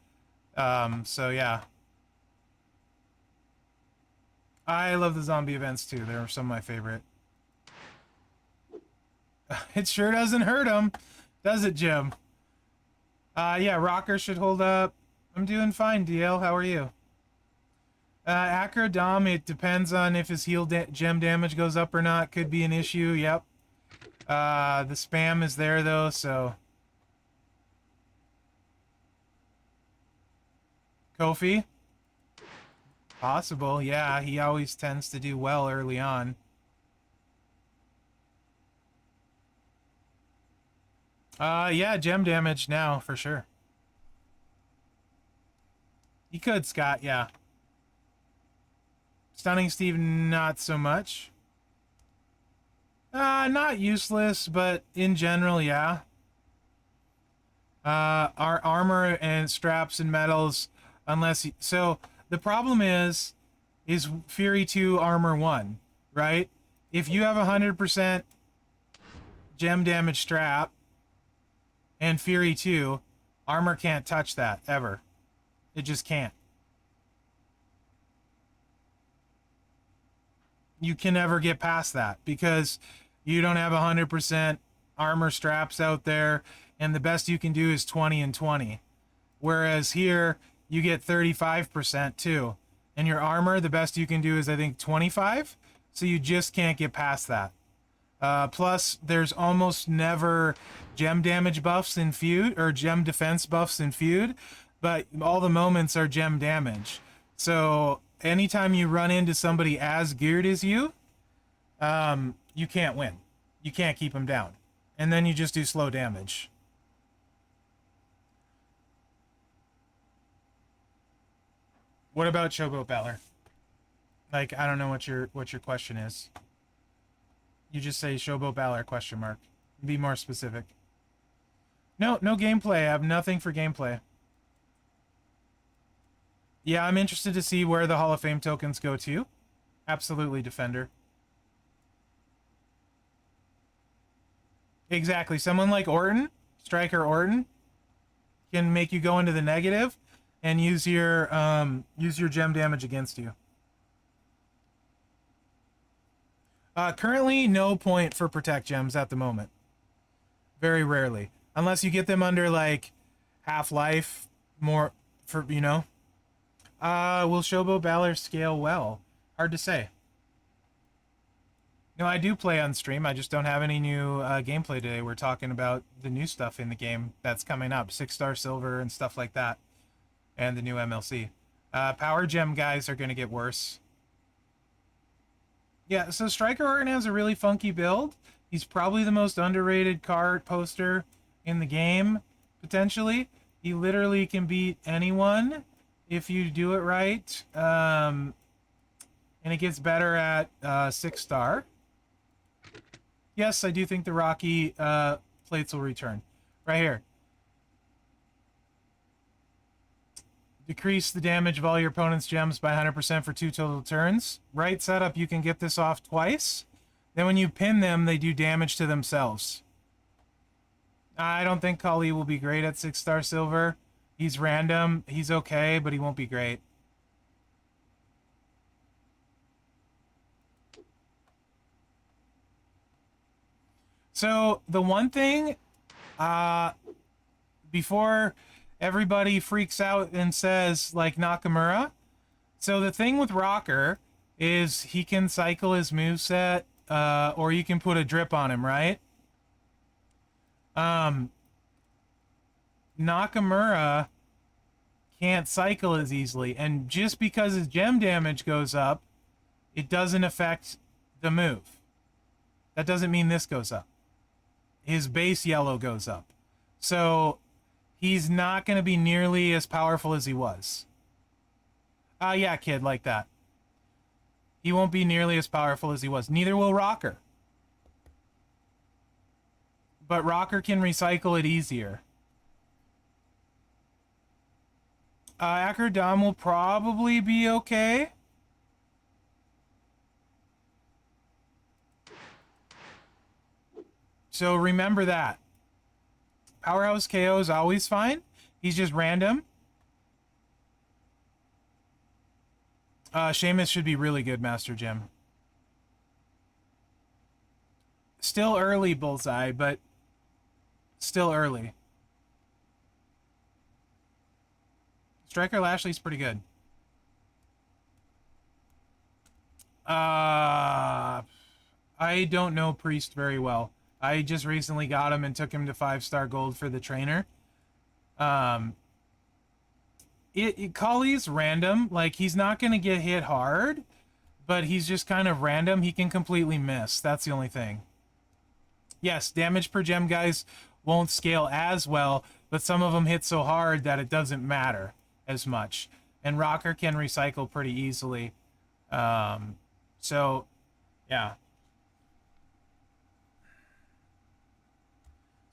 So yeah. I love the zombie events too. They're some of my favorite. It sure doesn't hurt them, does it, Jim? Yeah, Rocker should hold up. I'm doing fine, DL. How are you? Acro Dom, it depends on if his heal gem damage goes up or not. Could be an issue, yep. The spam is there, though, so... Kofi? Possible, yeah. He always tends to do well early on. Yeah, gem damage now, for sure. He could, Scott, yeah. Stunning Steve, not so much. Not useless, but in general, yeah. Our armor and straps and medals, unless... So, the problem is Fury 2 Armor 1, right? If you have 100% gem damage strap and Fury 2, armor can't touch that, ever. It just can't. You can never get past that because you don't have 100% armor straps out there, and the best you can do is 20 and 20. Whereas here, you get 35% too. And your armor, the best you can do is, I think, 25. So you just can't get past that. Plus, there's almost never gem damage buffs in Feud, or gem defense buffs in Feud, but all the moments are gem damage. So anytime you run into somebody as geared as you can't win. you can't keep him down. And then you just do slow damage. What about Showboat Valor? Like, I don't know what your question is. You just say Showboat Valor question mark. Be more specific. No gameplay. I have nothing for gameplay. Yeah, I'm interested to see where the Hall of Fame tokens go to. Absolutely, Defender. Exactly. Someone like Orton, Striker Orton, can make you go into the negative and use your gem damage against you. Currently, no point for protect gems at the moment. Very rarely. Unless you get them under, like, half-life, more, for, you know. Will Showboat Valor scale well? Hard to say. No, I do play on stream. I just don't have any new gameplay today. We're talking about the new stuff in the game that's coming up. 6-star silver and stuff like that. And the new MLC. Power gem guys are going to get worse. Yeah, so Striker Orton has a really funky build. He's probably the most underrated card poster in the game, potentially. He literally can beat anyone if you do it right. And it gets better at 6-star. Yes, I do think the Rocky plates will return. Right here. Decrease the damage of all your opponent's gems by 100% for 2 total turns. Right setup, you can get this off twice. Then when you pin them, they do damage to themselves. I don't think Kali will be great at 6-star silver. He's random. He's okay, but he won't be great. So the one thing, before everybody freaks out and says, like, Nakamura. So the thing with Rocker is he can cycle his moveset, or you can put a drip on him, right? Nakamura can't cycle as easily, and just because his gem damage goes up, it doesn't affect the move. That doesn't mean this goes up. His base yellow goes up. So he's not going to be nearly as powerful as he was. Yeah, kid, like that. He won't be nearly as powerful as he was. Neither will Rocker. But Rocker can recycle it easier. Akerdam will probably be okay. So remember that. Powerhouse KO is always fine. He's just random. Sheamus should be really good, Master Jim. Still early, Bullseye, but still early. Striker Lashley's pretty good. I don't know Priest very well. I just recently got him and took him to 5-star gold for the trainer. Kali's random. Like, he's not going to get hit hard, but he's just kind of random. He can completely miss. That's the only thing. Yes, damage per gem guys won't scale as well, but some of them hit so hard that it doesn't matter as much. And Rocker can recycle pretty easily. So, yeah.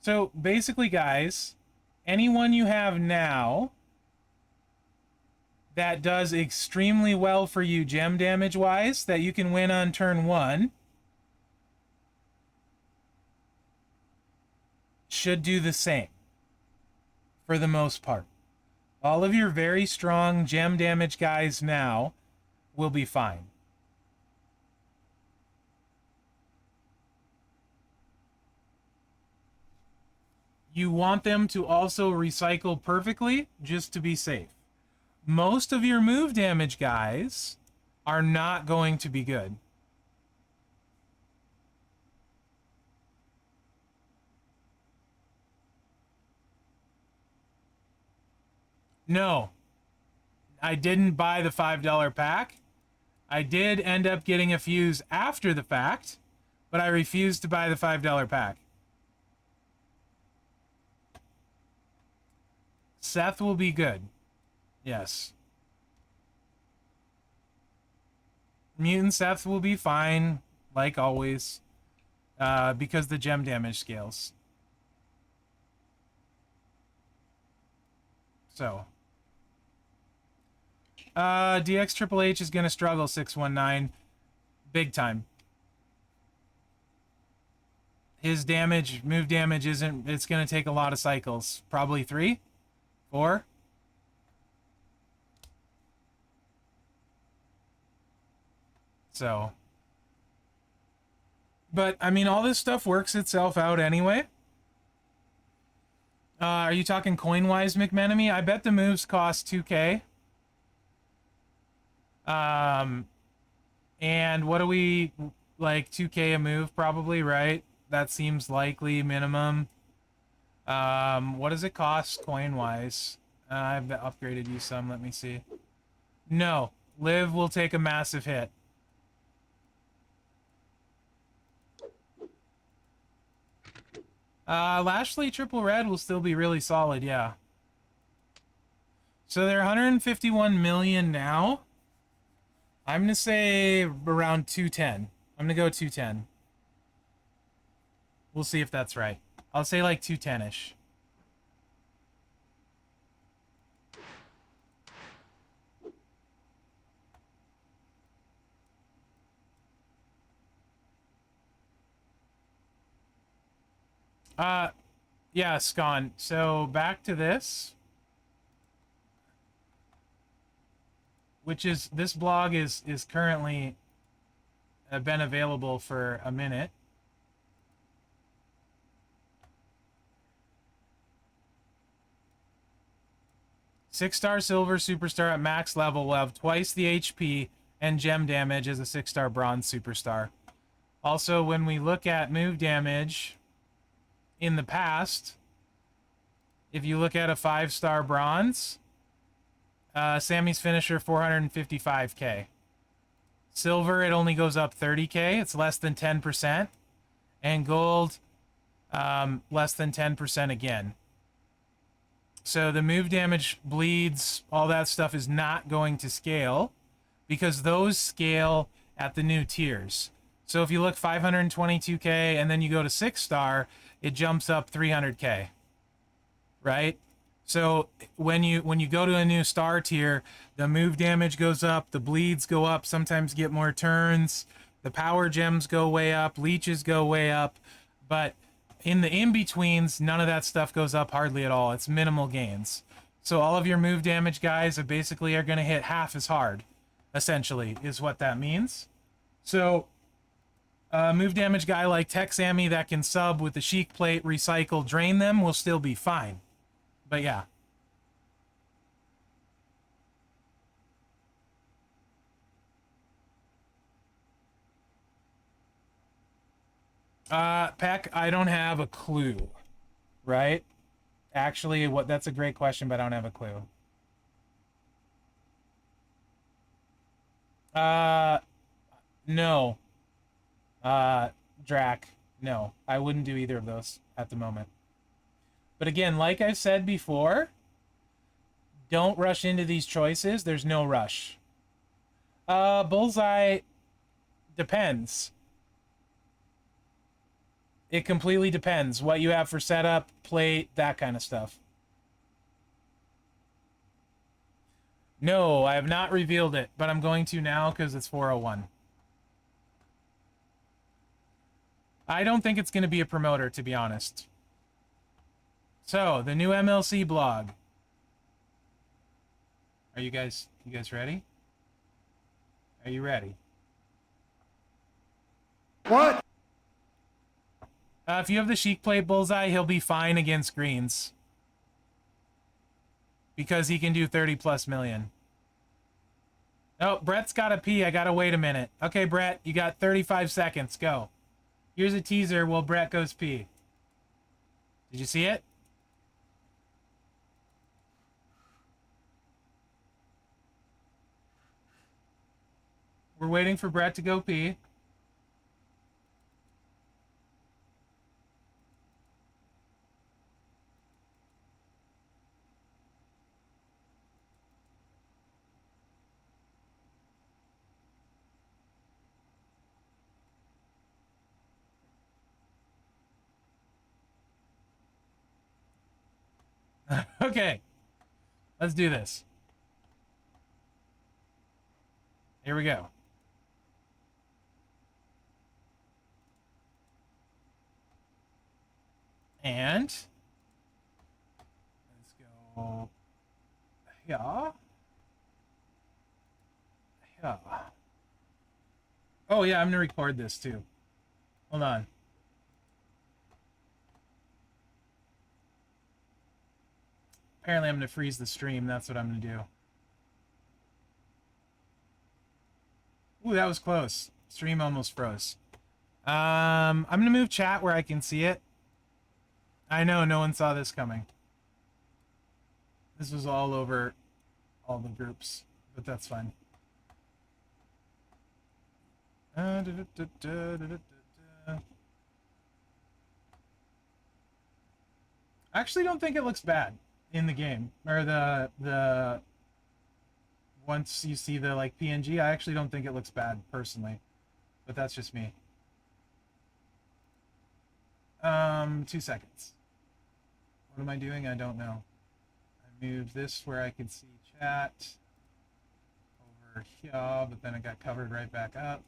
So, basically, guys, anyone you have now that does extremely well for you gem damage-wise, that you can win on turn 1, should do the same, for the most part. All of your very strong gem damage guys now will be fine. You want them to also recycle perfectly, just to be safe. Most of your move damage guys are not going to be good. No, I didn't buy the $5 pack. I did end up getting a fuse after the fact, but I refuse to buy the $5 pack. Seth will be good. Yes. Mutant Seth will be fine, like always, because the gem damage scales. So. DX Triple H is going to struggle 619. Big time. His damage, move damage isn't, it's going to take a lot of cycles. Probably 3? 4? So. But, I mean, all this stuff works itself out anyway. Are you talking coin-wise, McMenemy? I bet the moves cost 2K. And what do we, like, 2K a move probably, right? That seems likely minimum. What does it cost coin-wise? I've upgraded you some, let me see. No, Liv will take a massive hit. Lashley Triple Red will still be really solid, yeah. So they're 151 million now. I'm gonna say around 210. I'm gonna go 210. We'll see if that's right. I'll say like 210-ish. Yeah, Scon. So back to this. Which is, this blog is currently been available for a minute. Six-star silver superstar at max level will have twice the HP and gem damage as a 6-star bronze superstar. Also, when we look at move damage in the past, if you look at a 5-star bronze, Sammy's finisher 455k. Silver, it only goes up 30k. It's less than 10%. And gold, less than 10% again. So the move damage, bleeds, all that stuff is not going to scale because those scale at the new tiers. So if you look 522k and then you go to 6-star, it jumps up 300k. Right? So when you go to a new star tier, the move damage goes up, the bleeds go up, sometimes get more turns, the power gems go way up, leeches go way up, but in the in-betweens, none of that stuff goes up hardly at all. It's minimal gains. So all of your move damage guys are basically going to hit half as hard, essentially, is what that means. So a move damage guy like Tech Sammy that can sub with the Sheik Plate, recycle, drain them will still be fine. But yeah. Peck, I don't have a clue. Right? Actually, that's a great question, but I don't have a clue. No. Drac, no. I wouldn't do either of those at the moment. But again, like I've said before, don't rush into these choices. There's no rush. Bullseye depends. It completely depends what you have for setup, plate, that kind of stuff. No, I have not revealed it, but I'm going to now because it's 401. I don't think it's going to be a promoter, to be honest. So, the new MLC blog. Are you guys ready? Are you ready? What? If you have the Sheik Plate Bullseye, he'll be fine against greens. Because he can do 30 plus million. Oh, Brett's got to pee. I got to wait a minute. Okay, Brett, you got 35 seconds. Go. Here's a teaser while Brett goes pee. Did you see it? We're waiting for Brett to go pee. Okay, let's do this. Here we go. And let's go here. Here. Oh yeah, I'm gonna record this too. Hold on. Apparently I'm gonna freeze the stream. That's what I'm gonna do. Ooh, that was close. Stream almost froze. I'm gonna move chat where I can see it. I know no one saw this coming. This was all over all the groups, but that's fine. I actually don't think it looks bad in the game, or the once you see the like PNG. I actually don't think it looks bad personally, but that's just me. 2 seconds. What am I doing? I don't know. I moved this where I could see chat over here, but then it got covered right back up.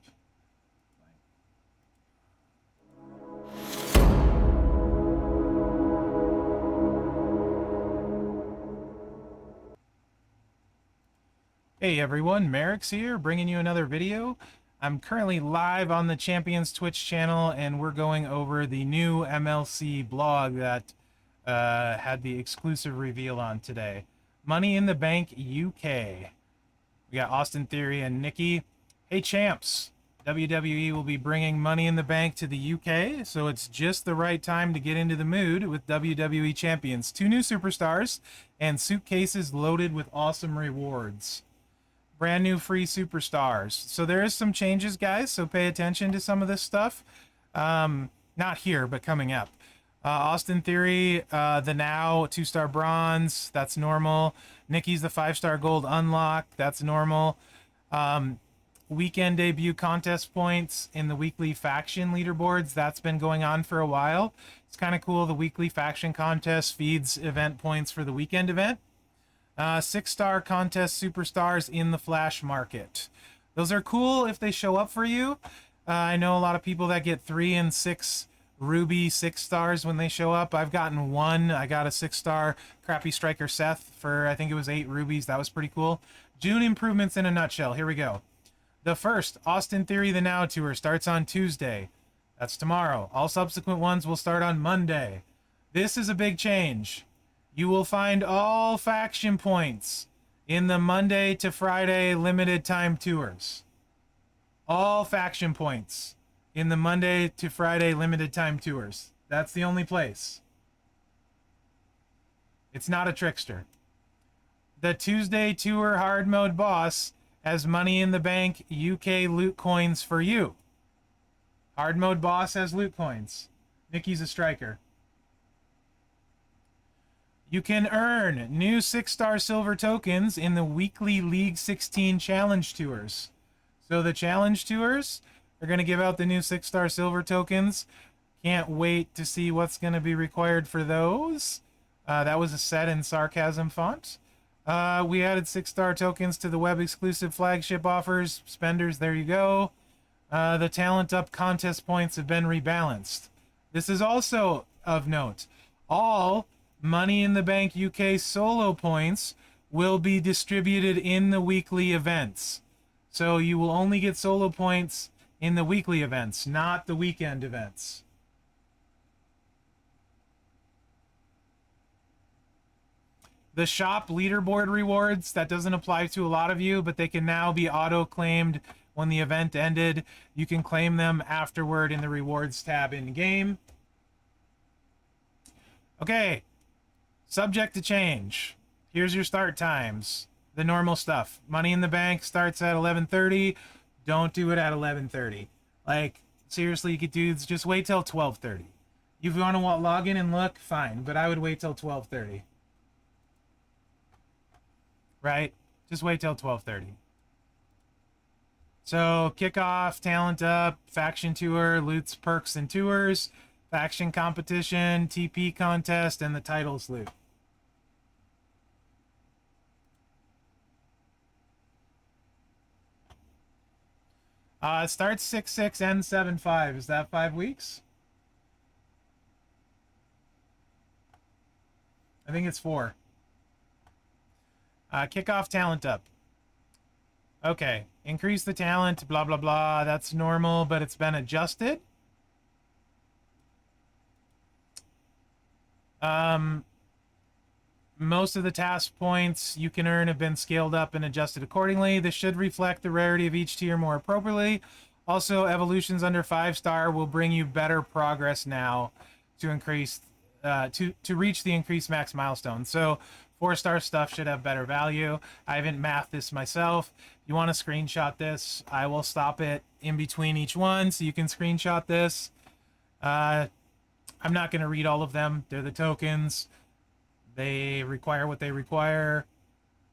Hey everyone, Mherex here, bringing you another video. I'm currently live on the Champions Twitch channel, and we're going over the new MLC blog that had the exclusive reveal on today. Money in the Bank UK. We got Austin Theory and Nikki. Hey champs, WWE will be bringing Money in the Bank to the UK, so it's just the right time to get into the mood with WWE Champions. 2 new superstars and suitcases loaded with awesome rewards. Brand new free superstars. So there is some changes, guys, so pay attention to some of this stuff. Not here, but coming up. Austin Theory, the Now 2-star bronze, that's normal. Nikki's the 5-star gold unlock, that's normal. Weekend debut contest points in the weekly faction leaderboards, that's been going on for a while. It's kind of cool. The weekly faction contest feeds event points for the weekend event. 6-star contest superstars in the flash market. Those are cool if they show up for you. I know a lot of people that get 3 and 6 ruby 6 stars when they show up. I've gotten 1. I got a 6-star crappy striker Seth for, I think it was 8 rubies. That was pretty cool. June improvements in a nutshell. Here we go. The first Austin Theory the Now tour starts on Tuesday. That's tomorrow. All subsequent ones will start on Monday. This is a big change. You will find all faction points in the Monday to Friday limited time tours. All faction points in the Monday to Friday limited time tours. That's the only place. It's not a trickster. The Tuesday tour hard mode boss has Money in the Bank UK loot coins for you. Hard mode boss has loot coins. Nikki's a striker. You can earn new 6-star silver tokens in the weekly League 16 challenge tours. So the challenge tours are going to give out the new 6-star silver tokens. Can't wait to see what's going to be required for those. That was a set in sarcasm font. We added 6-star tokens to the web exclusive flagship offers. Spenders, there you go. The talent up contest points have been rebalanced. This is also of note. All Money in the Bank UK solo points will be distributed in the weekly events. So you will only get solo points in the weekly events, not the weekend events. The shop leaderboard rewards, that doesn't apply to a lot of you, but they can now be auto-claimed when the event ended. You can claim them afterward in the rewards tab in-game. Okay. Subject to change. Here's your start times. The normal stuff. Money in the Bank starts at 11:30. Don't do it at 11:30. Like, seriously, dudes, just wait till 12:30. If you want to log in and look, fine, but I would wait till 12:30. Right? Just wait till 12:30. So, kickoff, talent up, faction tour, loots, perks, and tours, faction competition, TP contest, and the titles loot. It starts 6/6 and 7/5. Is that 5 weeks? I think it's 4. Kickoff talent up. Okay, increase the talent, blah, blah, blah. That's normal, but it's been adjusted. Most of the task points you can earn have been scaled up and adjusted accordingly. This should reflect the rarity of each tier more appropriately. Also, evolutions under 5-star will bring you better progress now to increase to reach the increased max milestone. So 4-star stuff should have better value. I haven't mathed this myself. You want to screenshot this? I will stop it in between each one so you can screenshot this. I'm not going to read all of them. They're the tokens. They require what they require.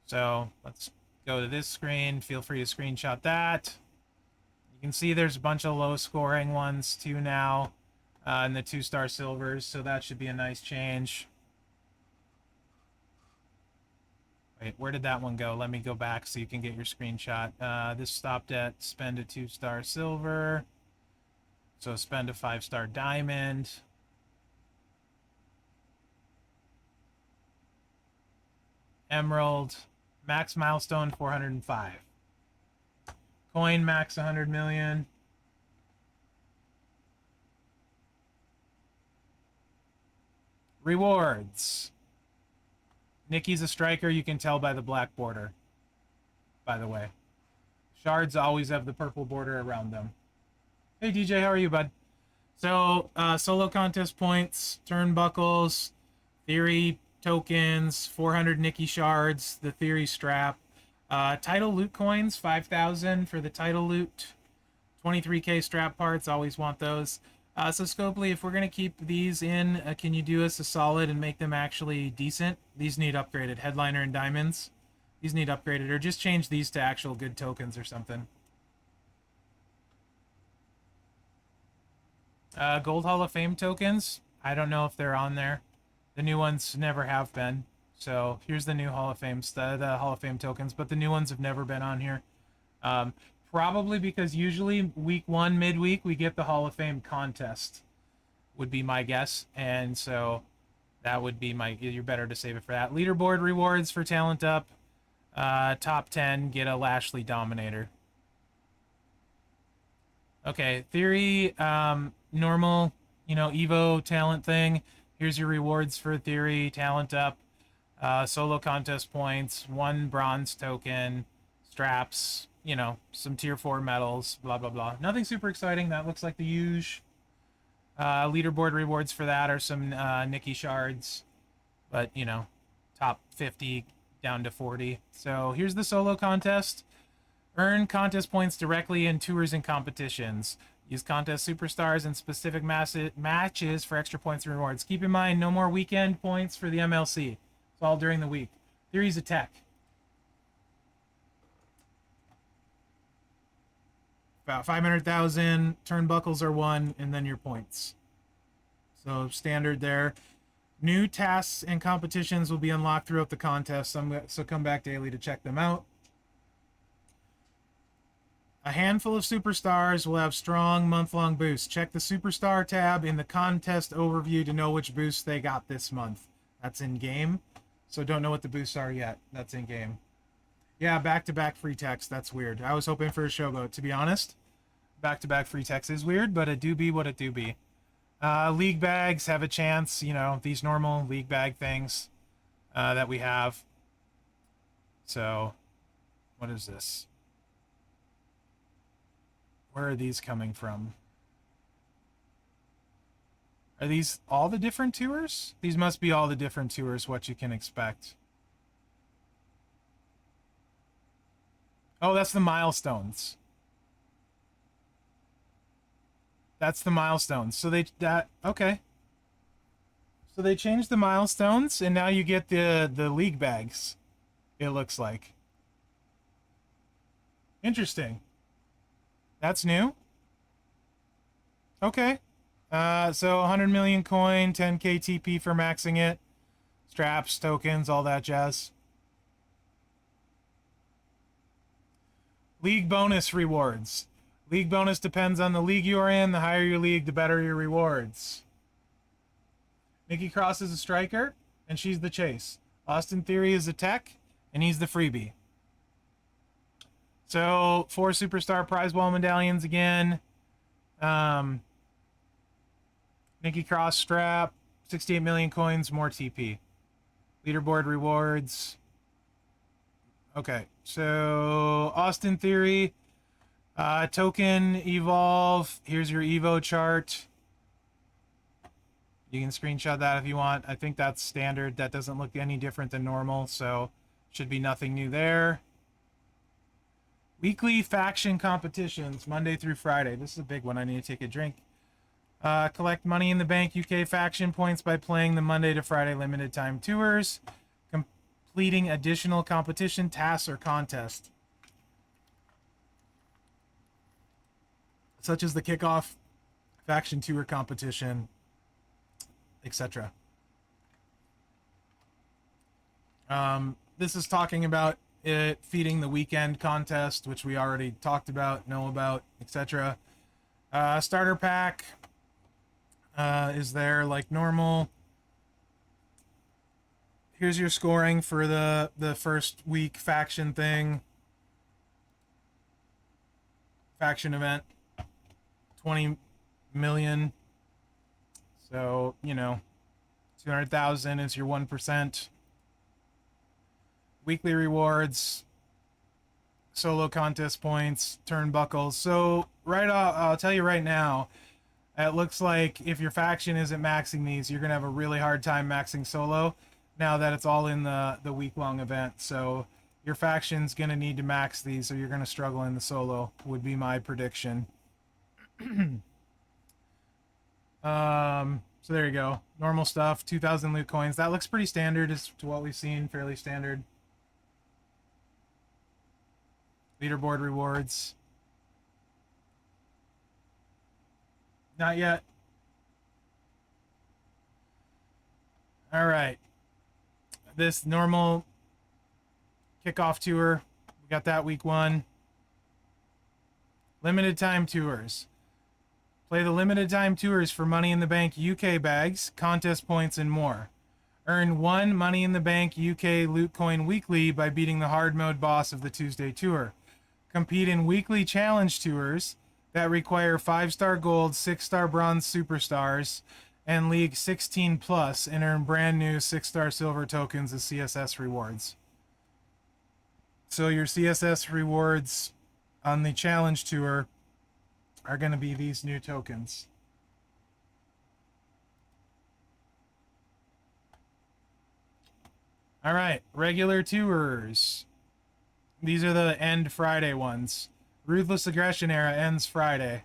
So let's go to this screen. Feel free to screenshot that. You can see there's a bunch of low scoring ones too now. And the 2-star silvers, so that should be a nice change. Wait, where did that one go? Let me go back so you can get your screenshot. This stopped at spend a 2-star silver. So spend a 5-star diamond. Emerald. Max milestone 405. Coin max 100 million. Rewards. Nikki's a striker, you can tell by the black border, by the way. Shards always have the purple border around them. Hey DJ, how are you, bud? So, solo contest points, turnbuckles, theory tokens, 400 Nikki shards, the theory strap, title loot coins, 5,000 for the title loot, 23k strap parts, always want those. So Scopely, if we're going to keep these in, can you do us a solid and make them actually decent? These need upgraded. Headliner and diamonds. These need upgraded. Or just change these to actual good tokens or something. Gold Hall of Fame tokens. I don't know if they're on there. The new ones never have been. So here's the new Hall of Fame, the Hall of Fame tokens. But the new ones have never been on here. Probably because usually week 1, midweek, we get the Hall of Fame contest, would be my guess. And so that would be my, you're better to save it for that. Leaderboard rewards for talent up. Top 10, get a Lashley Dominator. Okay, theory, normal, Evo talent thing. Here's your rewards for theory, talent up. Solo contest points, 1 bronze token, straps, some tier 4 medals, blah, blah, blah. Nothing super exciting. That looks like the huge. Leaderboard rewards for that are some Nikki shards, but, top 50 down to 40. So here's the solo contest. Earn contest points directly in tours and competitions. Use contest superstars and specific matches for extra points and rewards. Keep in mind, no more weekend points for the MLC. It's all during the week. Theories of tech. About 500,000, turnbuckles are 1, and then your points. So standard there. New tasks and competitions will be unlocked throughout the contest, so come back daily to check them out. A handful of superstars will have strong month-long boosts. Check the superstar tab in the contest overview to know which boosts they got this month. That's in-game, so don't know what the boosts are yet. That's in-game. Yeah, back-to-back free text. That's weird. I was hoping for a showboat, to be honest. Back-to-back free text is weird, but it do be what it do be. League bags have a chance, these normal league bag things that we have. So, what is this? Where are these coming from? Are these all the different tours? These must be all the different tours, what you can expect. Oh, that's the milestones. That's the milestones. So okay. So they changed the milestones, and now you get the league bags, it looks like. Interesting. That's new? Okay. So 100 million coin, 10k TP for maxing it. Straps, tokens, all that jazz. League bonus rewards. League bonus depends on the league you're in. The higher your league, the better your rewards. Nikki Cross is a striker, and she's the chase. Austin Theory is a tech, and he's the freebie. So 4 superstar prize wall medallions again. Nikki Cross strap, 68 million coins, more TP. Leaderboard rewards. Okay, so Austin Theory, token evolve. Here's your Evo chart. You can screenshot that if you want. I think that's standard. That doesn't look any different than normal, so should be nothing new there. Weekly faction competitions, Monday through Friday. This is a big one. I need to take a drink. Collect Money in the Bank UK faction points by playing the Monday to Friday limited time tours, completing additional competition tasks or contests, such as the kickoff faction tour competition, etc. This is talking about it feeding the weekend contest, which we already talked about, know about, etc. Starter pack is there like normal. Here's your scoring for the first week faction thing. Faction event, 20 million. So, you know, 200,000 is your 1%. Weekly rewards, solo contest points, turnbuckles. So, right off, I'll tell you right now, it looks like if your faction isn't maxing these, you're going to have a really hard time maxing solo now that it's all in the week-long event. So, your faction's going to need to max these or you're going to struggle in the solo, would be my prediction. So there you go. Normal stuff, 2,000 loot coins. That looks pretty standard as to what we've seen, fairly standard. Leaderboard rewards. Not yet. All right. This normal kickoff tour. We got that week 1. Limited time tours. Play the limited time tours for Money in the Bank UK bags, contest points, and more. Earn 1 Money in the Bank UK loot coin weekly by beating the hard mode boss of the Tuesday tour. Compete in weekly challenge tours that require 5-star gold, 6-star bronze superstars, and League 16 plus, and earn brand new 6-star silver tokens as CSS rewards. So your CSS rewards on the challenge tour are going to be these new tokens. All right, regular tours. These are the end Friday ones. Ruthless Aggression Era ends Friday.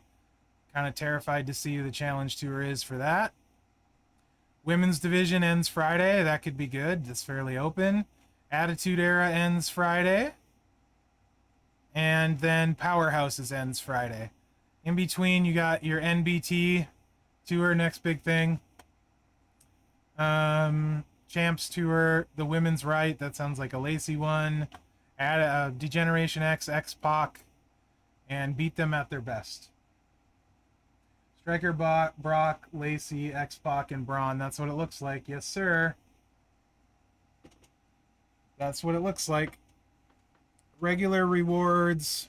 Kind of terrified to see who the challenge tour is for that. Women's Division ends Friday. That could be good. That's fairly open. Attitude Era ends Friday. And then Powerhouses ends Friday. In between, you got your NBT tour, next big thing. Champs tour, the Women's Right. That sounds like a Lacey one. Add Degeneration X, X-Pac, and beat them at their best. Striker, Brock, Lacey, X-Pac, and Braun. That's what it looks like. Yes, sir. That's what it looks like. Regular rewards,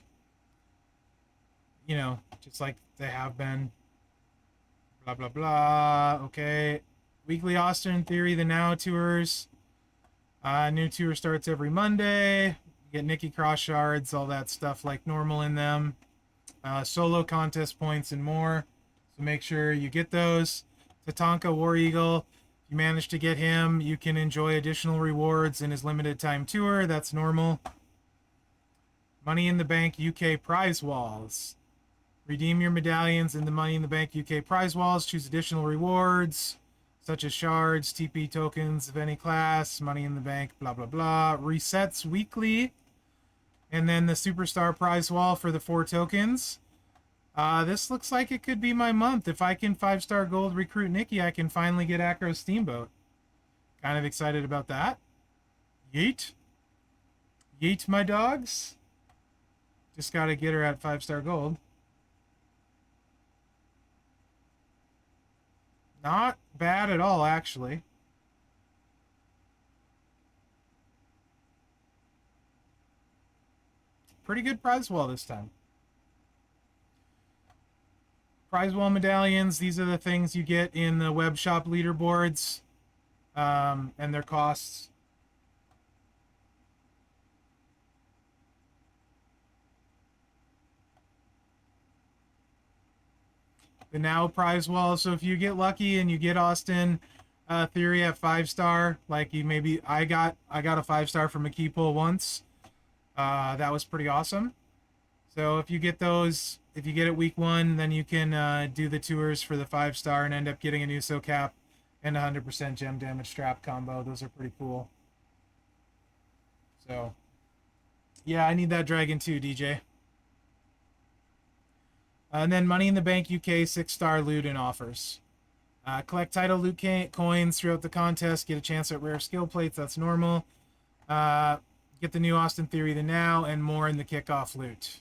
you know, just like they have been. Blah, blah, blah. Okay. Weekly Austin Theory, the Now tours. New tour starts every Monday. You get Nikki Cross shards, all that stuff like normal in them. Solo contest points and more. So make sure you get those. Tatanka War Eagle. If you manage to get him, you can enjoy additional rewards in his limited time tour. That's normal. Money in the Bank UK prize walls. Redeem your medallions in the Money in the Bank UK prize walls. Choose additional rewards, such as shards, TP tokens of any class, Money in the Bank, blah, blah, blah. Resets weekly. And then the Superstar prize wall for the 4 tokens. This looks like it could be my month. If I can 5-star gold recruit Nikki, I can finally get Acro Steamboat. Kind of excited about that. Yeet. Yeet, my dogs. Just got to get her at 5-star gold. Not bad at all, actually. Pretty good prize wall this time. Prize wall medallions, these are the things you get in the web shop leaderboards, and their costs. The now prize wall, so if you get lucky and you get Austin Theory at 5-star, like you maybe I got a 5-star from a key pull once. That was pretty awesome. So if you get those, if you get it week 1, then you can do the tours for the 5-star and end up getting a new SO cap and 100% gem damage strap combo. Those are pretty cool. So yeah, I need that dragon too, DJ. And then Money in the Bank UK 6-star loot and offers. Collect title loot coins throughout the contest. Get a chance at rare skill plates. That's normal. Get the new Austin Theory the now and more in the kickoff loot.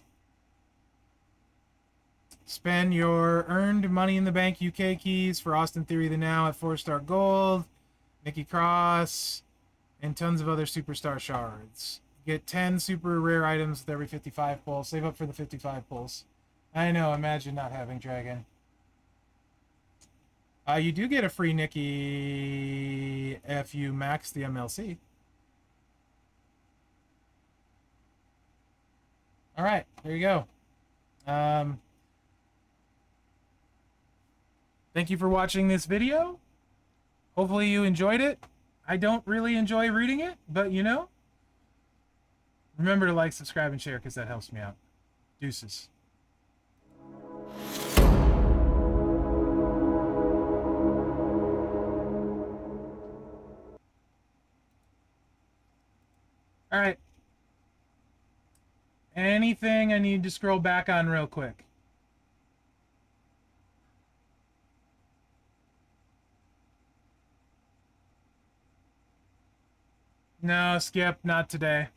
Spend your earned Money in the Bank UK keys for Austin Theory the now at 4-star gold, Nikki Cross, and tons of other superstar shards. Get 10 super rare items with every 55 pulls. Save up for the 55 pulls. I know, imagine not having Dragon. You do get a free Nikki if you max the MLC. All right, there you go. Thank you for watching this video. Hopefully you enjoyed it. I don't really enjoy reading it, but you know, remember to like, subscribe, and share because that helps me out. Deuces. All right. Anything I need to scroll back on real quick? No, Skip, not today.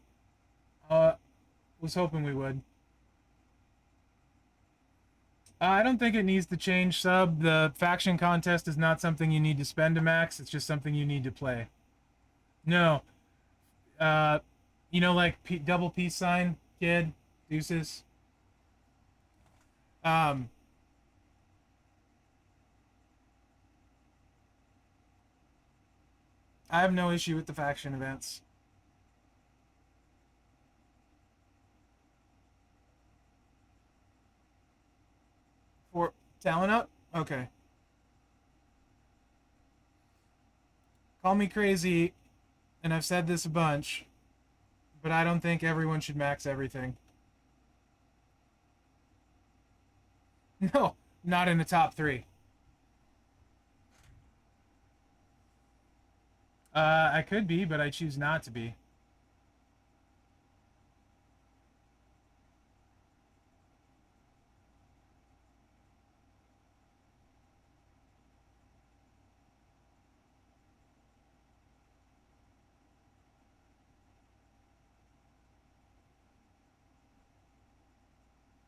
Was hoping we would. I don't think it needs to change sub. The faction contest is not something you need to spend to max. It's just something you need to play. No. You know, like double peace sign, kid, deuces. I have no issue with the faction events. For talent up? Okay. Call me crazy, and I've said this a bunch, but I don't think everyone should max everything. No, not in the top 3. I could be, but I choose not to be.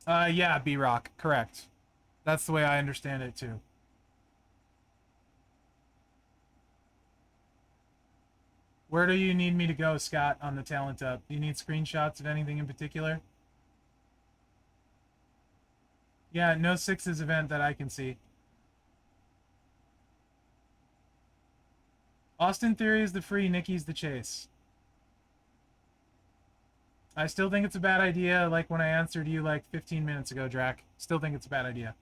Yeah, B-Rock, correct. That's the way I understand it too. Where do you need me to go, Scott, on the talent up? Do you need screenshots of anything in particular? Yeah, no 6s event that I can see. Austin Theory is the free, Nikki's the chase. I still think it's a bad idea, like when I answered you like 15 minutes ago, Drac. Still think it's a bad idea.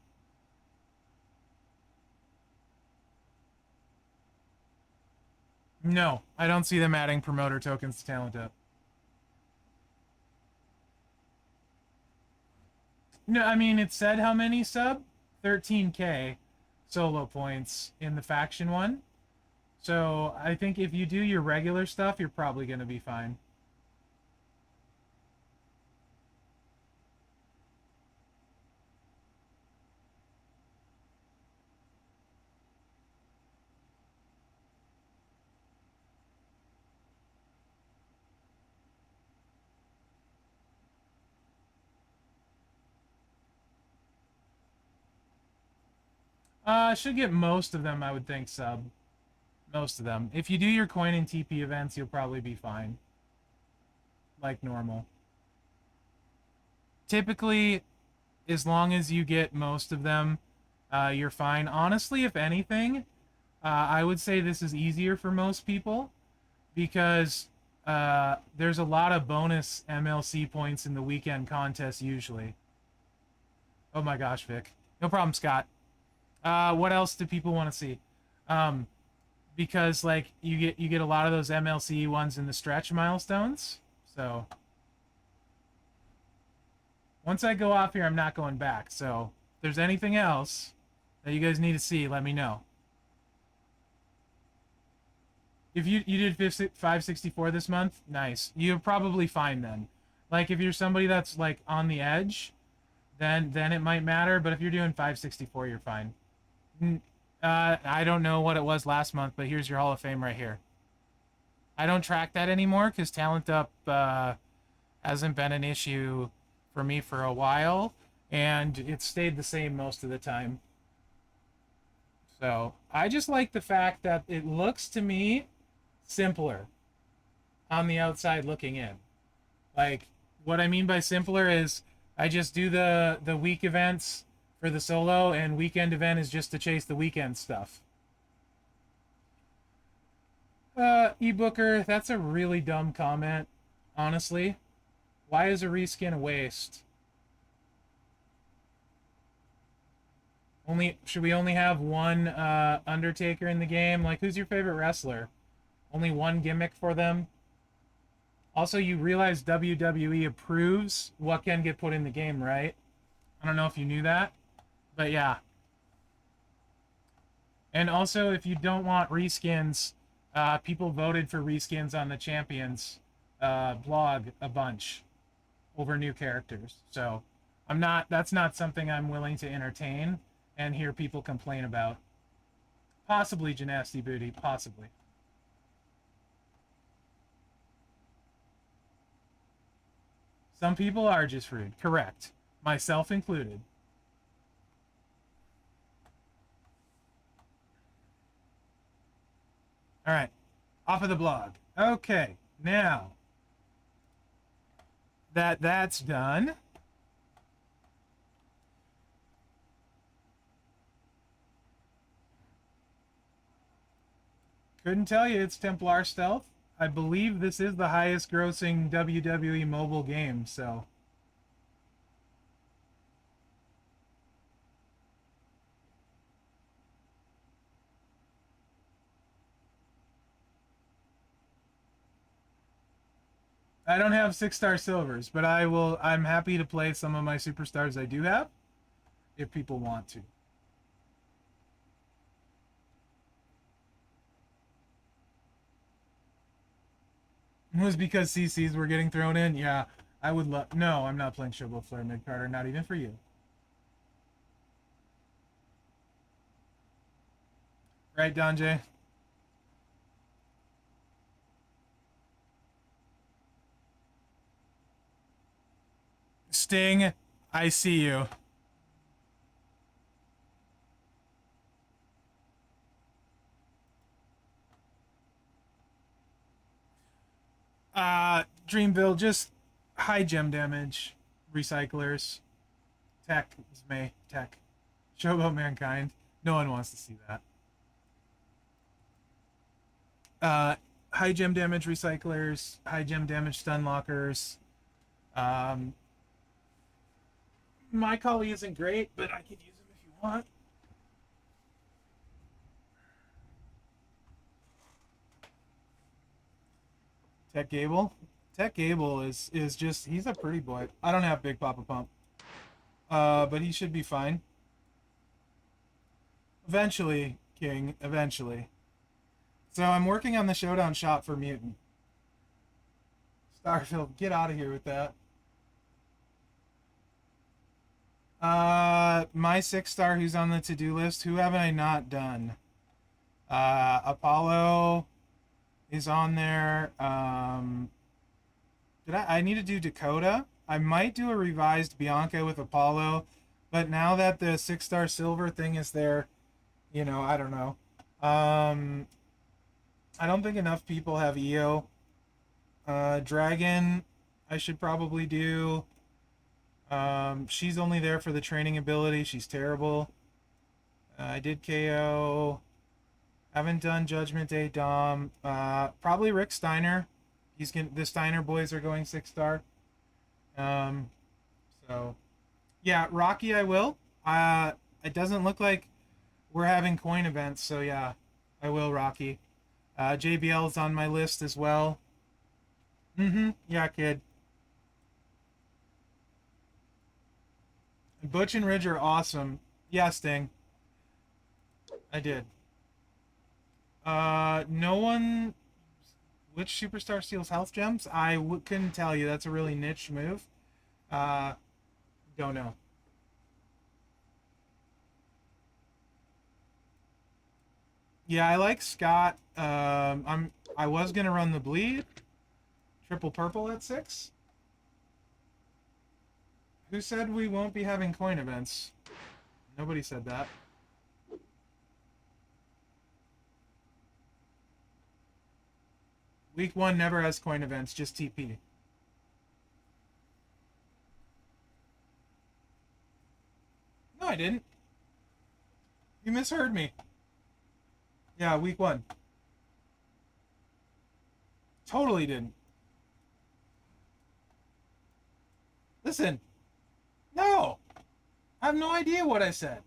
No, I don't see them adding promoter tokens to talent up. No, I mean, it said how many sub? 13K solo points in the faction one. So I think if you do your regular stuff, you're probably going to be fine. Should get most of them, I would think, sub. Most of them. If you do your coin and TP events, you'll probably be fine. Like normal. Typically, as long as you get most of them, you're fine. Honestly, if anything, I would say this is easier for most people because there's a lot of bonus MLC points in the weekend contest usually. Oh my gosh, Vic. No problem, Scott. What else do people want to see? Because like you get a lot of those MLC ones in the stretch milestones. So once I go off here, I'm not going back. So if there's anything else that you guys need to see, let me know. If you did 564 this month, nice. You're probably fine then. Like if you're somebody that's like on the edge, then it might matter. But if you're doing 564, you're fine. I don't know what it was last month, but here's your Hall of Fame right here. I don't track that anymore because Talent Up hasn't been an issue for me for a while, and it stayed the same most of the time. So I just like the fact that it looks to me simpler on the outside looking in. Like what I mean by simpler is I just do the week events for the solo, and weekend event is just to chase the weekend stuff. Ebooker, that's a really dumb comment, honestly. Why is a reskin a waste? Should we only have one Undertaker in the game? Like, who's your favorite wrestler? Only one gimmick for them? Also, you realize WWE approves what can get put in the game, right? I don't know if you knew that, but yeah. And also, if you don't want reskins, people voted for reskins on the Champions blog a bunch over new characters. So that's not something I'm willing to entertain and hear people complain about. Possibly Gymnasty Booty, possibly. Some people are just rude. Correct. Myself included. All right. Off of the blog. Okay. Now that that's done, couldn't tell you it's Templar Stealth. I believe this is the highest grossing WWE mobile game, so I don't have 6-star silvers, but I'm happy to play some of my superstars I do have if people want to. It was because CCs were getting thrown in? Yeah, I would love. No, I'm not playing Showboat Flare mid Carter, not even for you. Right, Donjay? Sting, I see you. Dreamville, just high gem damage, recyclers, tech is May, tech. Showboat Mankind. No one wants to see that. High gem damage recyclers, high gem damage stun lockers. My collie isn't great, but I could use him if you want. Tech Gable. Tech Gable is just he's a pretty boy. I don't have Big Papa Pump. But he should be fine. Eventually, King, eventually. So I'm working on the showdown shop for Mutant. Starfield, get out of here with that. My 6-star who's on the to-do list, who haven't I not done? Apollo is on there. I need to do Dakota. I might do a revised Bianca with Apollo, but now that the 6-star silver thing is there, You know, I don't know. Um, I don't think enough people have EO. Dragon, I should probably do. She's only there for the training ability. She's terrible. I did KO. Haven't done Judgment Day Dom. Probably Rick Steiner. The Steiner boys are going 6-star. Um, so yeah, Rocky I will. It doesn't look like we're having coin events, so yeah, I will Rocky. JBL's on my list as well. Mm-hmm. Yeah, kid. Butch and Ridge are awesome. Yeah, Sting. I did. No one. Which superstar steals health gems? Couldn't tell you. That's a really niche move. Uh, don't know. Yeah, I like Scott. I was gonna run the bleed. Triple purple at 6. Who said we won't be having coin events? Nobody said that. Week 1 never has coin events, just TP. No, I didn't. You misheard me. Yeah, week 1. Totally didn't. Listen. No. I have no idea what I said.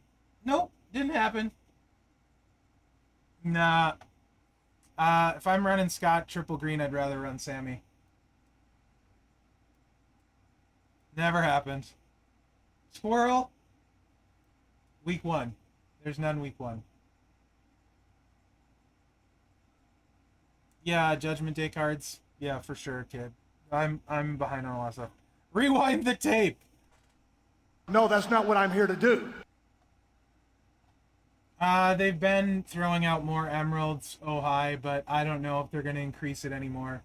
Nope, didn't happen. Nah. If I'm running Scott triple green, I'd rather run Sammy. Never happened. Squirrel. Week 1. There's none week 1. Yeah, Judgment Day cards. Yeah, for sure, kid. I'm behind on a lot of stuff. Rewind the tape. No, that's not what I'm here to do. They've been throwing out more emeralds, oh hi, but I don't know if they're gonna increase it anymore.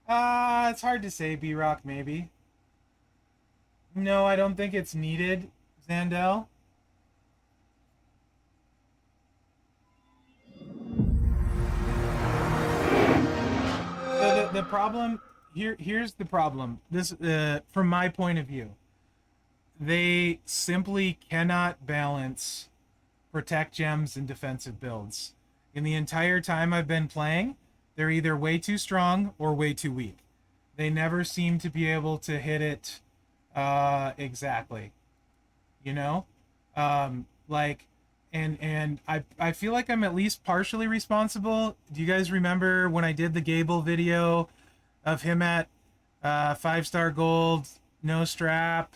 It's hard to say, B-Rock, maybe. No, I don't think it's needed, Zandel. So the problem here's the problem. This from my point of view. They simply cannot balance protect gems and defensive builds. In the entire time I've been playing, they're either way too strong or way too weak. They never seem to be able to hit it exactly. You know? Like and I feel like I'm at least partially responsible. Do you guys remember when I did the Gable video of him at 5-star gold, no strap,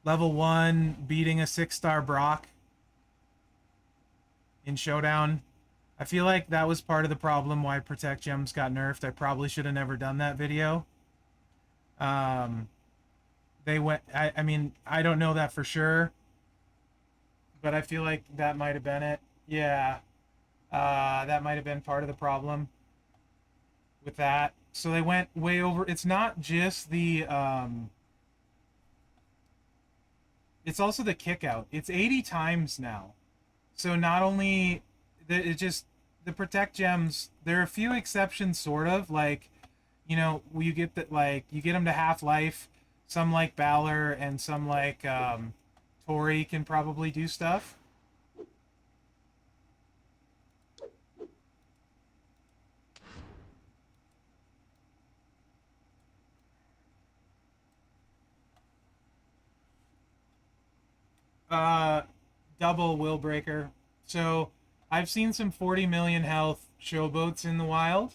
level 1, beating a 6-star Brock in Showdown? I feel like that was part of the problem why Protect Gems got nerfed. I probably should have never done that video. Um, they went. I mean, I don't know that for sure, but I feel like that might have been it. Yeah, that might have been part of the problem with that. So they went way over. It's not just the. It's also the kick out. It's 80 times now. So not only it just the protect gems. There are a few exceptions, sort of like, you know, you get that like you get them to half life. Some like Balor and some like Tori can probably do stuff. Uh, Double will breaker. So I've seen some 40 million health showboats in the wild.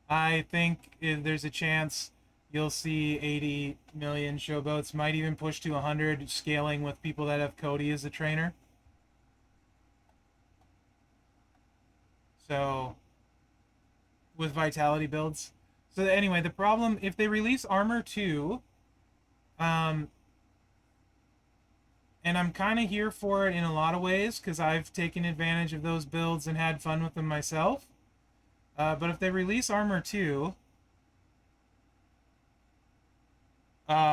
I think there's a chance you'll see 80 million showboats, might even push to 100, scaling with people that have Cody as a trainer. So, with vitality builds. So anyway, the problem, if they release Armor 2, um, and I'm kind of here for it in a lot of ways, because I've taken advantage of those builds and had fun with them myself. But if they release Armor 2,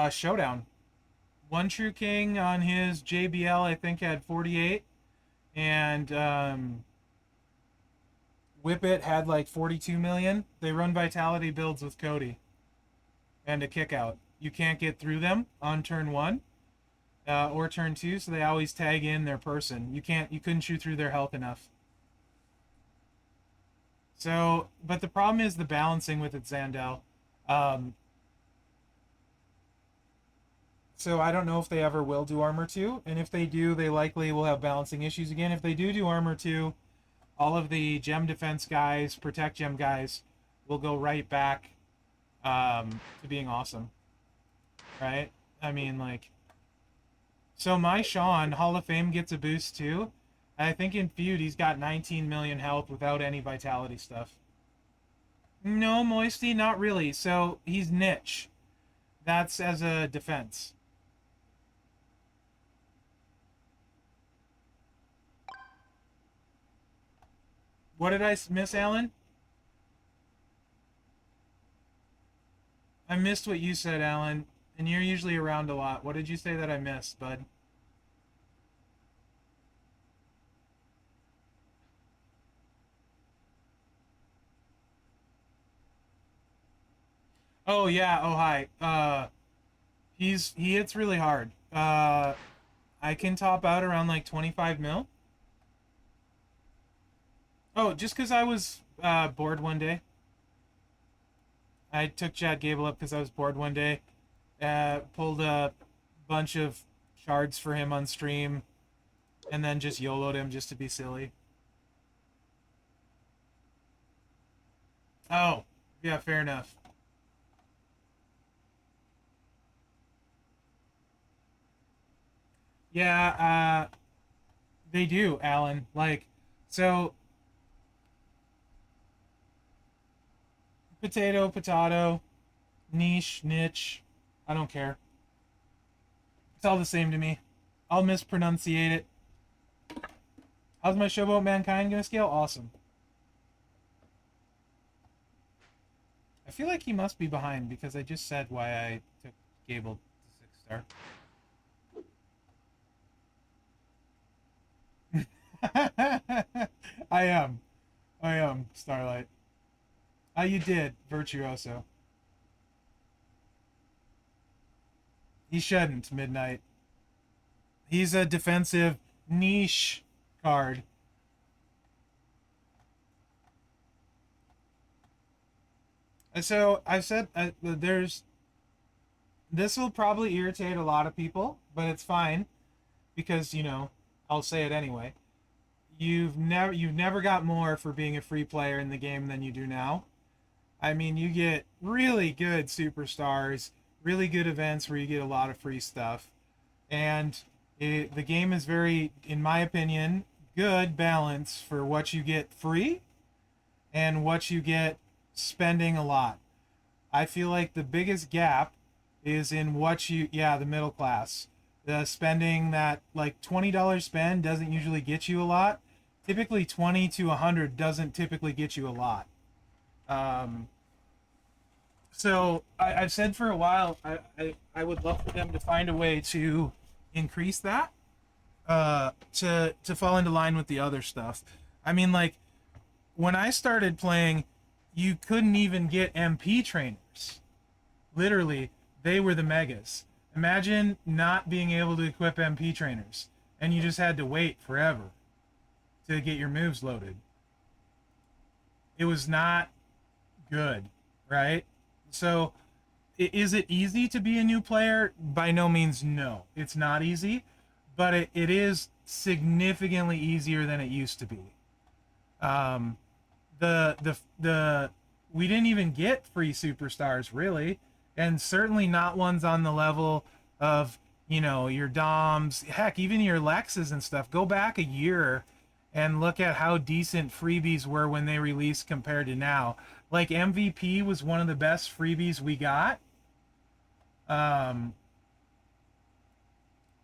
Showdown. One True King on his JBL, I think, had 48. and Whippet had like 42 million. They run vitality builds with Cody and a kick out. You can't get through them on turn one or turn two, so they always tag in their person. You couldn't shoot through their health enough. So, but the problem is the balancing with it, Zandel. Um, so I don't know if they ever will do armor 2, and if they do, they likely will have balancing issues again. If they do armor 2, all of the gem defense guys, protect gem guys, will go right back to being awesome, right? I mean, like, so my Sean Hall of Fame gets a boost too. I think in feud he's got 19 million health without any vitality stuff. No, Moisty, not really. So he's niche. That's as a defense. What did I miss, Alan? I missed what you said, Alan. And you're usually around a lot. What did you say that I missed, bud? Oh yeah. Oh hi. He hits really hard. I can top out around like 25 mil. Oh, just because I was bored one day. I took Chad Gable up because I was bored one day. Pulled a bunch of shards for him on stream, and then just YOLO'd him just to be silly. Oh, yeah, fair enough. Yeah, they do, Alan. Like, so potato, potato, niche. I don't care. It's all the same to me. I'll mispronunciate it. How's my Showboat Mankind gonna scale? Awesome. I feel like he must be behind because I just said why I took Gable to 6-star. I am. I am, Starlight. Ah, you did, Virtuoso. He shouldn't, Midnight. He's a defensive niche card. And so I said there's this will probably irritate a lot of people, but it's fine because I'll say it anyway. You've never got more for being a free player in the game than you do now. I mean, you get really good superstars, really good events where you get a lot of free stuff, and the game is very, in my opinion, good balance for what you get free and what you get spending a lot. I feel like the biggest gap is in the middle class. The spending that like $20 spend doesn't usually get you a lot. Typically 20 to 100 doesn't typically get you a lot. Um, I've said for a while I would love for them to find a way to increase that to fall into line with the other stuff. I mean, like when I started playing, you couldn't even get MP trainers. Literally, they were the megas. Imagine not being able to equip MP trainers, and you just had to wait forever to get your moves loaded. It was not good, right? So, is it easy to be a new player? By no means, no. It's not easy, but it is significantly easier than it used to be. Um, the we didn't even get free superstars really, and certainly not ones on the level of your Doms, heck, even your Lexes and stuff. Go back a year and look at how decent freebies were when they released compared to now. Like MVP was one of the best freebies we got. Um,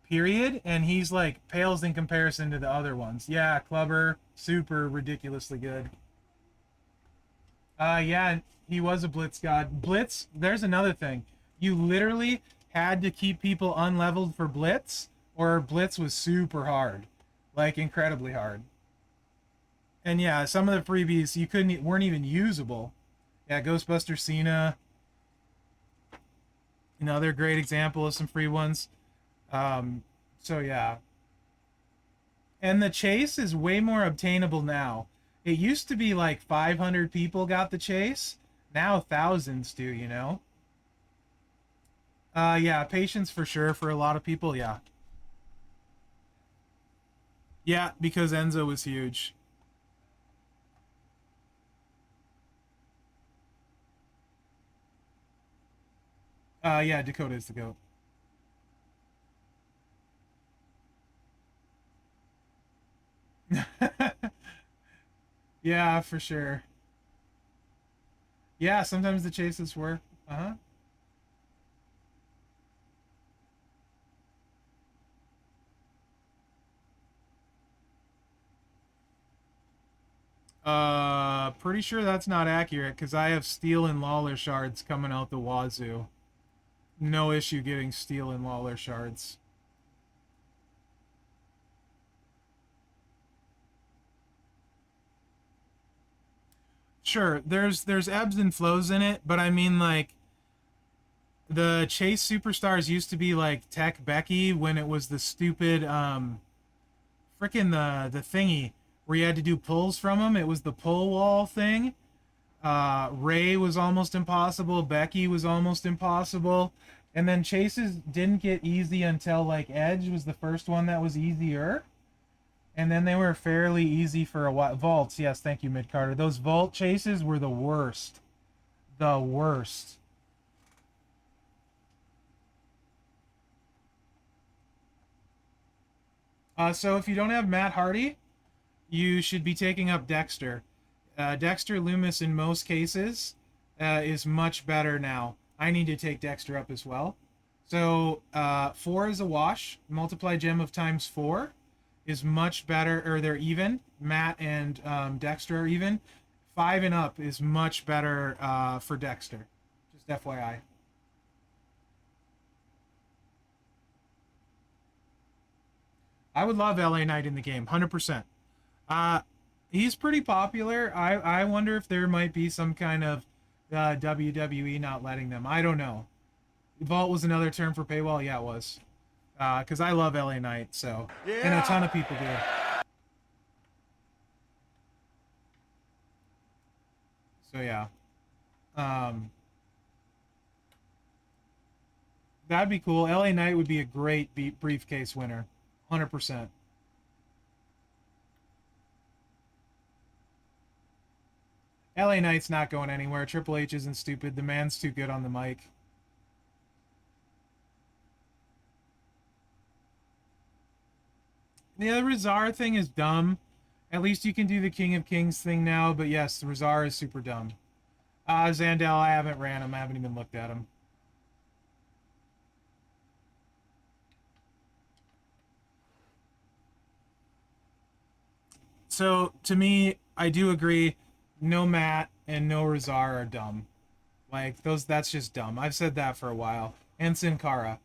period, and he's like pales in comparison to the other ones. Yeah, Clubber, super ridiculously good. Yeah, he was a Blitz god. Blitz, there's another thing. You literally had to keep people unleveled for Blitz, or Blitz was super hard. like incredibly hard. And yeah, some of the freebies you weren't even usable. Yeah, Ghostbuster Cena, another great example of some free ones. Um, so yeah, and the chase is way more obtainable now. It used to be like 500 people got the chase. Now thousands do, you know? Yeah, patience for sure for a lot of people, yeah. Yeah, because Enzo was huge. Yeah, Dakota is the GOAT. Yeah, for sure. Yeah, sometimes the chases were. Uh-huh. Pretty sure that's not accurate because I have Steel and Lawler shards coming out the wazoo. No issue getting Steel and Lawler shards. Sure, there's ebbs and flows in it, but I mean like the Chase Superstars used to be like Tech Becky when it was the stupid freaking the thingy where you had to do pulls from them. It was the pull wall thing. Ray was almost impossible. Becky was almost impossible. And then chases didn't get easy until like Edge was the first one that was easier. And then they were fairly easy for a while. Vaults, yes, thank you, Mid Carter. Those vault chases were the worst. The worst. So if you don't have Matt Hardy, you should be taking up Dexter. Dexter Loomis, in most cases, is much better now. I need to take Dexter up as well. So 4 is a wash. Multiply gem of times 4 is much better, or they're even. Matt and Dexter are even. 5 and up is much better for Dexter. Just FYI. I would love LA Knight in the game, 100%. Uh, he's pretty popular. I wonder if there might be some kind of WWE not letting them. I don't know. Vault was another term for paywall. Yeah, it was. Because I love LA Knight, so and a ton of people do. So yeah, um, that'd be cool. LA Knight would be a great briefcase winner, 100%. LA Knight's not going anywhere. Triple H isn't stupid. The man's too good on the mic. The Razar thing is dumb. At least you can do the King of Kings thing now, but yes, the Razar is super dumb. Zandel, I haven't ran him. I haven't even looked at him. So to me, I do agree. No Matt and no Razar are dumb. Like those, that's just dumb. I've said that for a while. And Sin Cara,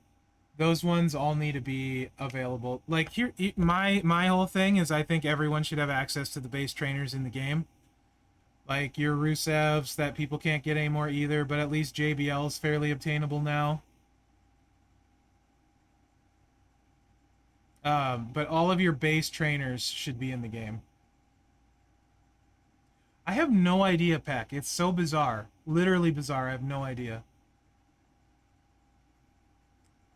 those ones all need to be available. Like here, my whole thing is I think everyone should have access to the base trainers in the game. Like your Rusevs that people can't get anymore either, but at least JBL is fairly obtainable now. But all of your base trainers should be in the game. I have no idea, Peck. It's so bizarre. Literally bizarre. I have no idea.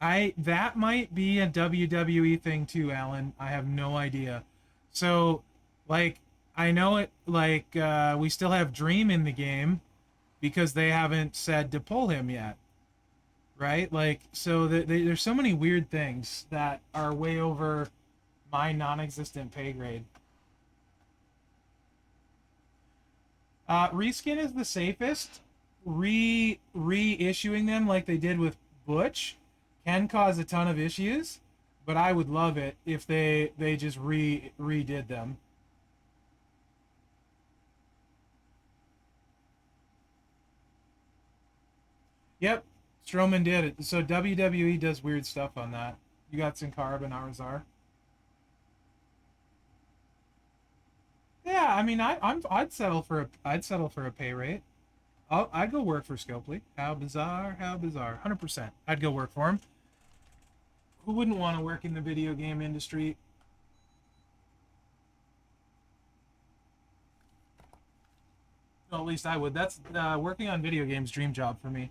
That might be a WWE thing too, Alan. I have no idea. So, like, I know it. Like, we still have Dream in the game because they haven't said to pull him yet, right? Like, so there's so many weird things that are way over my non-existent pay grade. Reskin is the safest. Reissuing them like they did with Butch can cause a ton of issues, but I would love it if they just redid them. Yep, Strowman did it. So WWE does weird stuff on that. You got Sin Cara and Arazar. Yeah, I mean, I'd settle for a pay rate. I'd go work for Scopely. How bizarre, how bizarre. 100%. I'd go work for him. Who wouldn't want to work in the video game industry? Well, at least I would. That's working on video games dream job for me.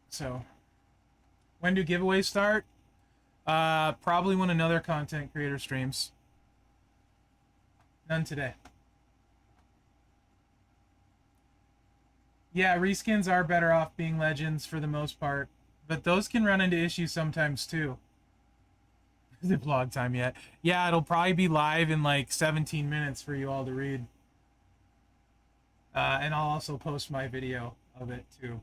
So, when do giveaways start? Probably when another content creator streams. None today. Yeah, reskins are better off being legends for the most part, but those can run into issues sometimes too. Is it vlog time yet? Yeah, it'll probably be live in like 17 minutes for you all to read. And I'll also post my video of it too.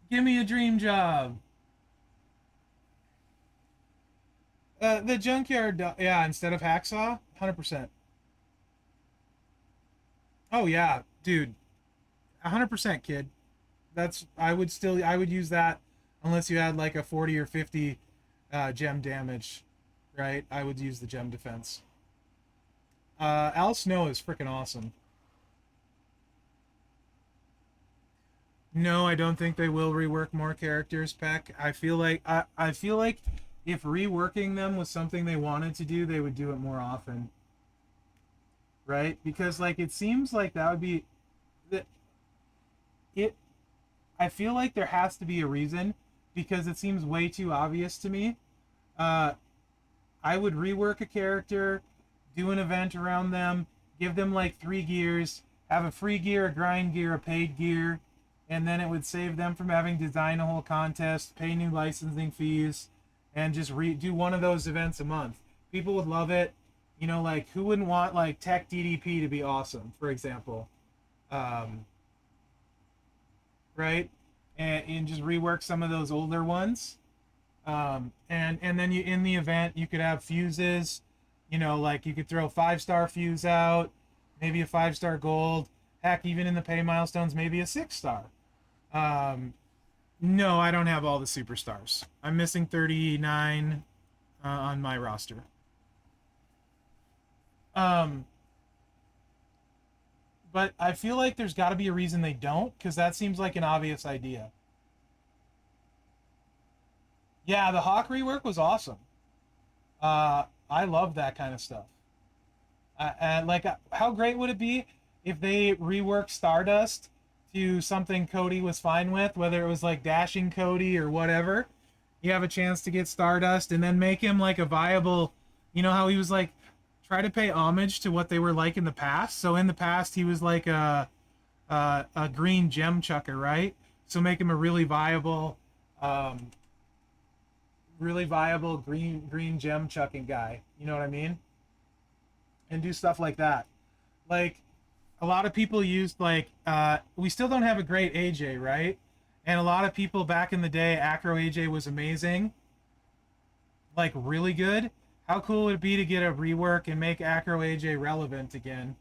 Give me a dream job. The junkyard, yeah, instead of hacksaw, 100%. Oh yeah, dude, 100%, kid. I would use that unless you had like a 40 or 50 gem damage, right? I would use the gem defense. Al Snow is freaking awesome. No, I don't think they will rework more characters, Peck. I feel like if reworking them was something they wanted to do, they would do it more often. Right? Because like it seems like that would be that it I feel like there has to be a reason because it seems way too obvious to me. Uh I would rework a character, do an event around them, give them like 3 gears, have a free gear, a grind gear, a paid gear, and then it would save them from having to design a whole contest, pay new licensing fees, and just do one of those events a month. People would love it. You know, like who wouldn't want like Tech DDP to be awesome, for example, um, right? And just rework some of those older ones. And then you in the event you could have fuses, you know, like you could throw 5-star fuse out, maybe a 5-star gold, heck, even in the pay milestones, maybe a 6-star. Um, no, I don't have all the superstars. I'm missing 39 on my roster. Um, but I feel like there's got to be a reason they don't, because that seems like an obvious idea. Yeah, the Hawk rework was awesome. I love that kind of stuff. How great would it be if they reworked Stardust to something Cody was fine with, whether it was like dashing Cody or whatever? You have a chance to get Stardust and then make him like a viable. You know how he was like try to pay homage to what they were like in the past. So in the past he was like a green gem chucker, right? So make him a um, really viable green gem chucking guy. You know what I mean? And do stuff like that. Like a lot of people used we still don't have a great AJ, right? And a lot of people back in the day, Acro AJ was amazing, like really good. How cool would it be to get a rework and make Acro AJ relevant again?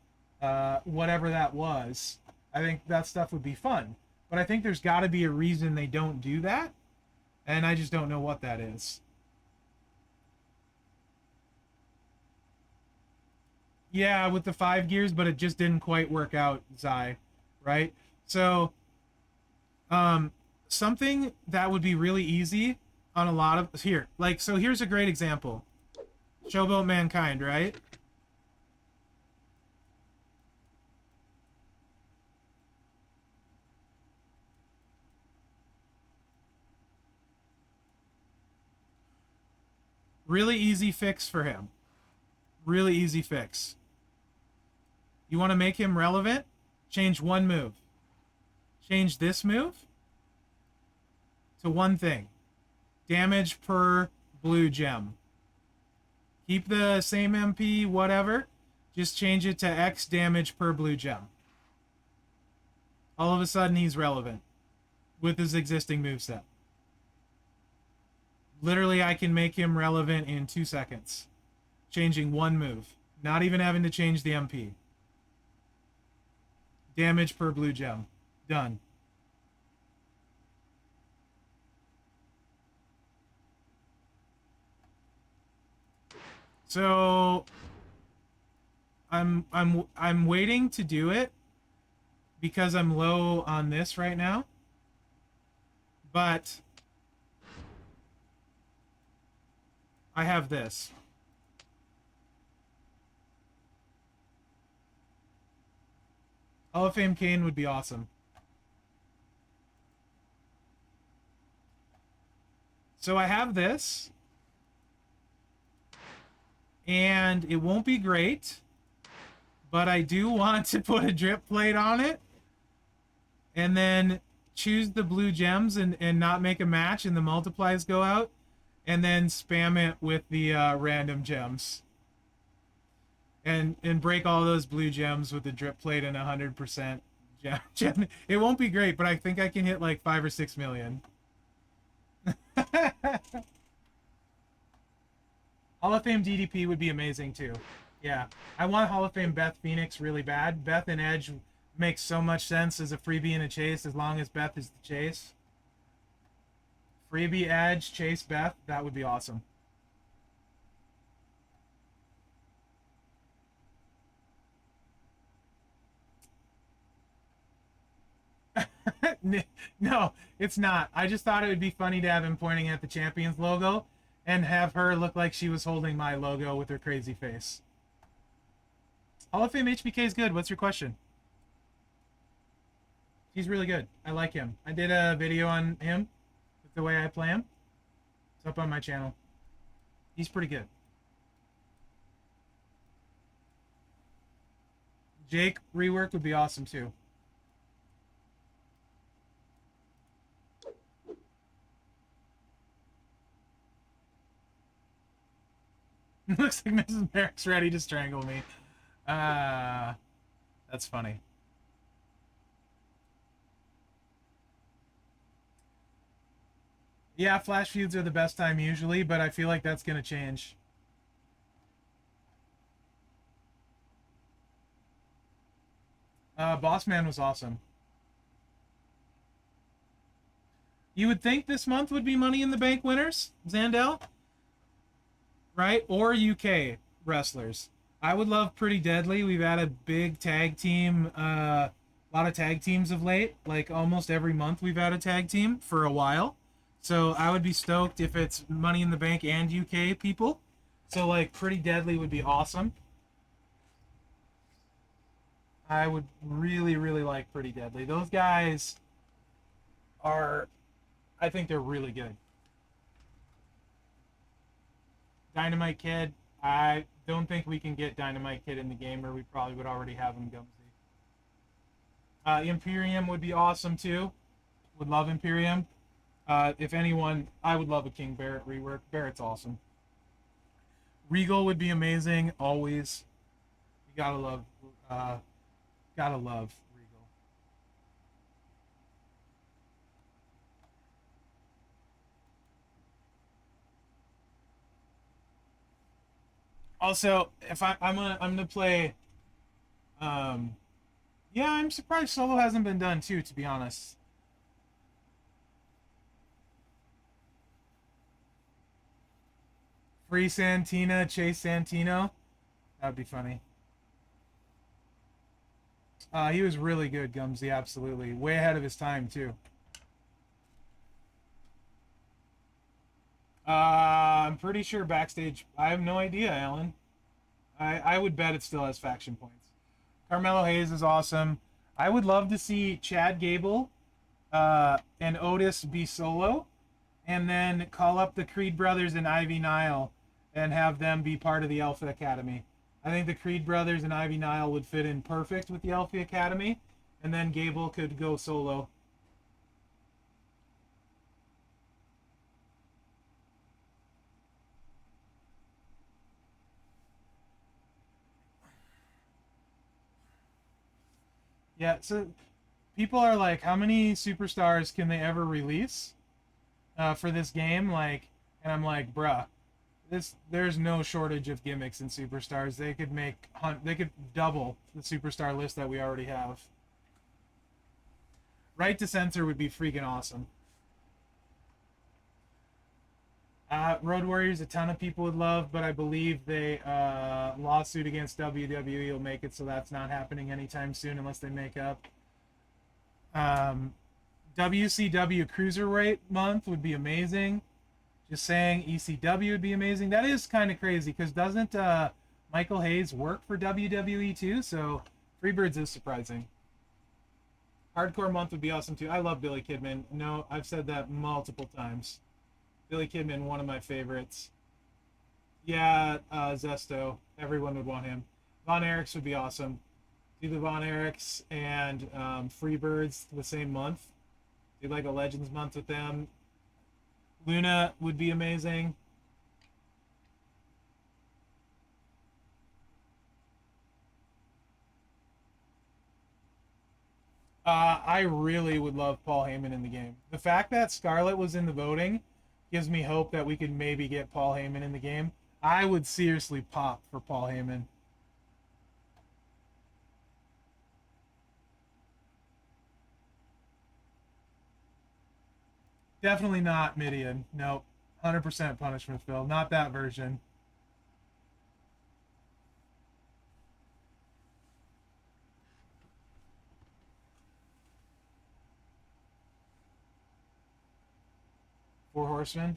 Whatever that was. I think that stuff would be fun. But I think there's got to be a reason they don't do that, and I just don't know what that is. Yeah, with the 5 gears, but it just didn't quite work out, Zai, right? So, um, something that would be really easy on a lot of here, like, so here's a great example. Showboat Mankind, right? Really easy fix for him. Really easy fix. You want to make him relevant? Change one move. Change this move to one thing. Damage per blue gem. Keep the same MP, whatever. Just change it to X damage per blue gem. All of a sudden, he's relevant with his existing moveset. Literally, I can make him relevant in 2 seconds. Changing one move. Not even having to change the MP. Damage per blue gem. Done. So I'm waiting to do it because I'm low on this right now. But I have this. Hall of Fame Kane would be awesome. So I have this. And it won't be great. But I do want to put a drip plate on it. And then choose the blue gems and not make a match and the multiplies go out. And then spam it with the random gems. And break all those blue gems with the drip plate and 100% gem. It won't be great, but I think I can hit like 5 or 6 million. Hall of Fame DDP would be amazing too. Yeah. I want Hall of Fame Beth Phoenix really bad. Beth and Edge makes so much sense as a freebie and a chase as long as Beth is the chase. Freebie, Edge, chase, Beth. That would be awesome. No, it's not. I just thought it would be funny to have him pointing at the Champions logo and have her look like she was holding my logo with her crazy face. Hall of Fame HBK is good. What's your question? He's really good. I like him. I did a video on him with the way I play him. It's up on my channel. He's pretty good. Jake rework would be awesome too. Looks like Mrs. Mherex ready to strangle me. That's funny. Yeah, flash feuds are the best time usually, but I feel like that's gonna change. Boss Man was awesome. You would think this month would be Money in the Bank winners, Zandel? Right? Or UK wrestlers. I would love Pretty Deadly. We've had a big tag team, a lot of tag teams of late. Like almost every month we've had a tag team for a while. So I would be stoked if it's Money in the Bank and UK people. So like Pretty Deadly would be awesome. I would really, really like Pretty Deadly. Those guys are, I think they're really good. Dynamite Kid, I don't think we can get Dynamite Kid in the game, or we probably would already have him, Gumsy. Imperium would be awesome too. Would love Imperium. If anyone, I would love a King Barrett rework. Barrett's awesome. Regal would be amazing, always. You gotta love Regal. Also, if I'm gonna play, yeah, I'm surprised solo hasn't been done too, to be honest. Free Santina, Chase Santino. That would be funny. He was really good, Gumsy, absolutely. Way ahead of his time, too. I'm pretty sure backstage. I have no idea, Alan. I would bet it still has faction points. Carmelo Hayes is awesome. I would love to see Chad Gable and Otis be solo, and then call up the Creed brothers and Ivy Nile and have them be part of the Alpha Academy. I think the Creed brothers and Ivy Nile would fit in perfect with the Alpha Academy, and then Gable could go solo. Yeah, so people are like, how many superstars can they ever release for this game? Like, and I'm like, bruh, there's no shortage of gimmicks and superstars. They could double the superstar list that we already have. Right to censor would be freaking awesome. Road Warriors, a ton of people would love, but I believe they lawsuit against WWE will make it so that's not happening anytime soon unless they make up. Um, WCW Cruiserweight month would be amazing. Just saying, ECW would be amazing. That is kind of crazy because doesn't Michael Hayes work for WWE too? So Freebirds is surprising. Hardcore month would be awesome too. I love Billy Kidman. No, I've said that multiple times. Billy Kidman, one of my favorites. Yeah, Zesto. Everyone would want him. Von Erichs would be awesome. Do the Von Erichs and Freebirds the same month. Do like a Legends month with them. Luna would be amazing. I really would love Paul Heyman in the game. The fact that Scarlett was in the voting gives me hope that we could maybe get Paul Heyman in the game. I would seriously pop for Paul Heyman. Definitely not Midian. Nope. 100% Punishment Phil. Not that version. Four Horsemen.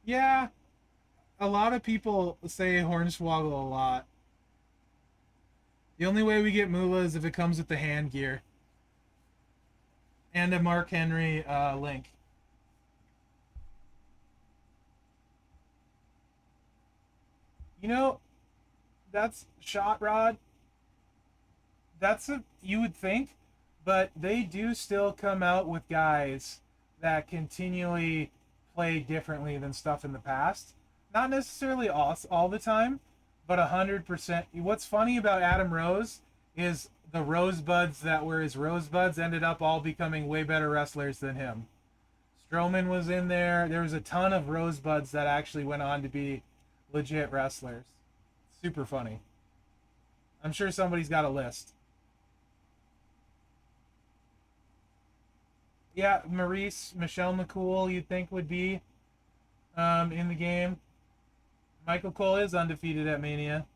Yeah, a lot of people say Hornswoggle a lot. The only way we get Moolah is if it comes with the hand gear and a Mark Henry link. You know, that's Shot Rod. That's a you would think, but they do still come out with guys that continually play differently than stuff in the past. Not necessarily all the time, but 100%. What's funny about Adam Rose is the rosebuds that were his rosebuds ended up all becoming way better wrestlers than him. Strowman was in there. There was a ton of rosebuds that actually went on to be legit wrestlers. Super funny. I'm sure somebody's got a list. Yeah, Michelle McCool, you'd think would be in the game. Michael Cole is undefeated at Mania.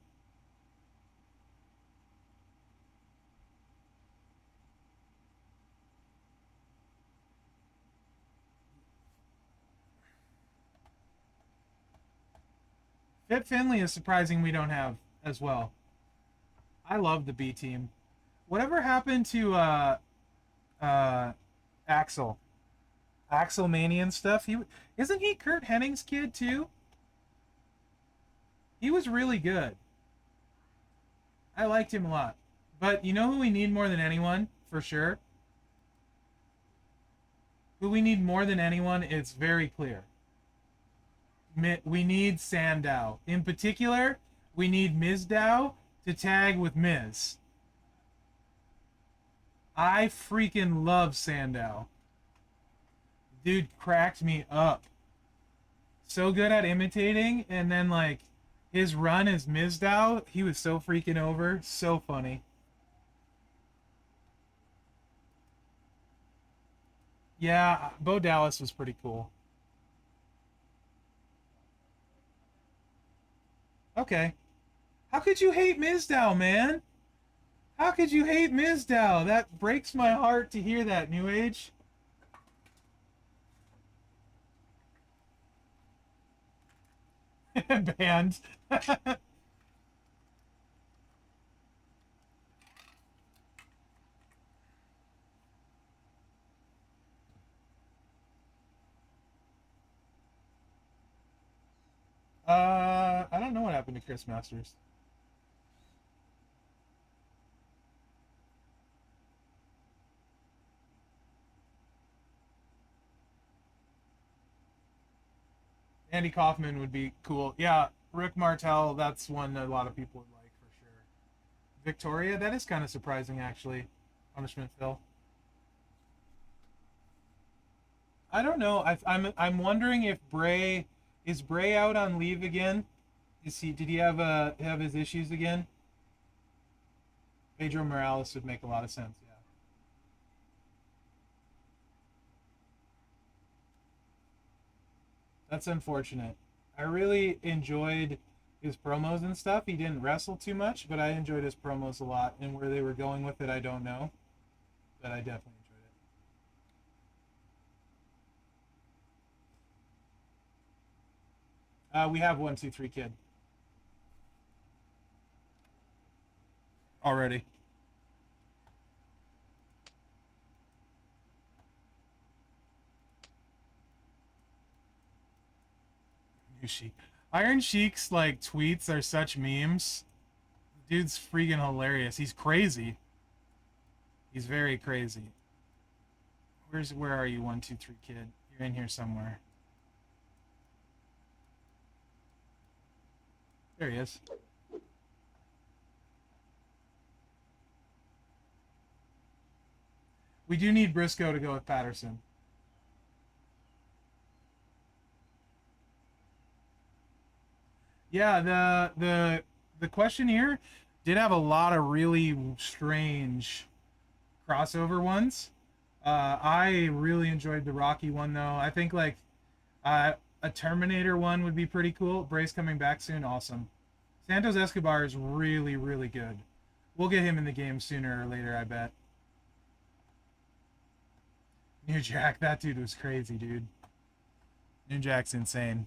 Fit Finley is surprising we don't have as well. I love the B team. Whatever happened to uh, Axel? Axel Manian stuff. He isn't he Kurt Henning's kid too? He was really good. I liked him a lot. But you know who we need more than anyone, for sure? Who we need more than anyone, it's very clear. We need Sandow. In particular, we need Mizdow to tag with Miz. I freaking love Sandow. Dude cracked me up. So good at imitating, and then like his run as Mizdow, he was so freaking over. So funny. Yeah, Bo Dallas was pretty cool. Okay. How could you hate Mizdow, man? How could you hate Mizdow? That breaks my heart to hear that, New Age. Banned. I don't know what happened to Chris Masters. Andy Kaufman would be cool. Yeah, Rick Martel, that's one that a lot of people would like for sure. Victoria, that is kind of surprising actually. Punishment Phil. I don't know. I'm wondering if Bray is Bray out on leave again? Is he? Did he have his issues again? Pedro Morales would make a lot of sense, yeah. That's unfortunate. I really enjoyed his promos and stuff. He didn't wrestle too much, but I enjoyed his promos a lot. And where they were going with it, I don't know. But I definitely enjoyed it. We have 1, 2, 3 kid already. New Sheik. Iron Sheik's like tweets are such memes. Dude's freaking hilarious. He's crazy. He's very crazy. Where are you, 1, 2, 3 kid? You're in here somewhere. There he is. We do need Briscoe to go with Patterson. Yeah, the question here did have a lot of really strange crossover ones. I really enjoyed the Rocky one though. I think like a Terminator one would be pretty cool. Brace coming back soon, awesome. Santos Escobar is really, really good. We'll get him in the game sooner or later, I bet. New Jack, that dude was crazy, dude. New Jack's insane.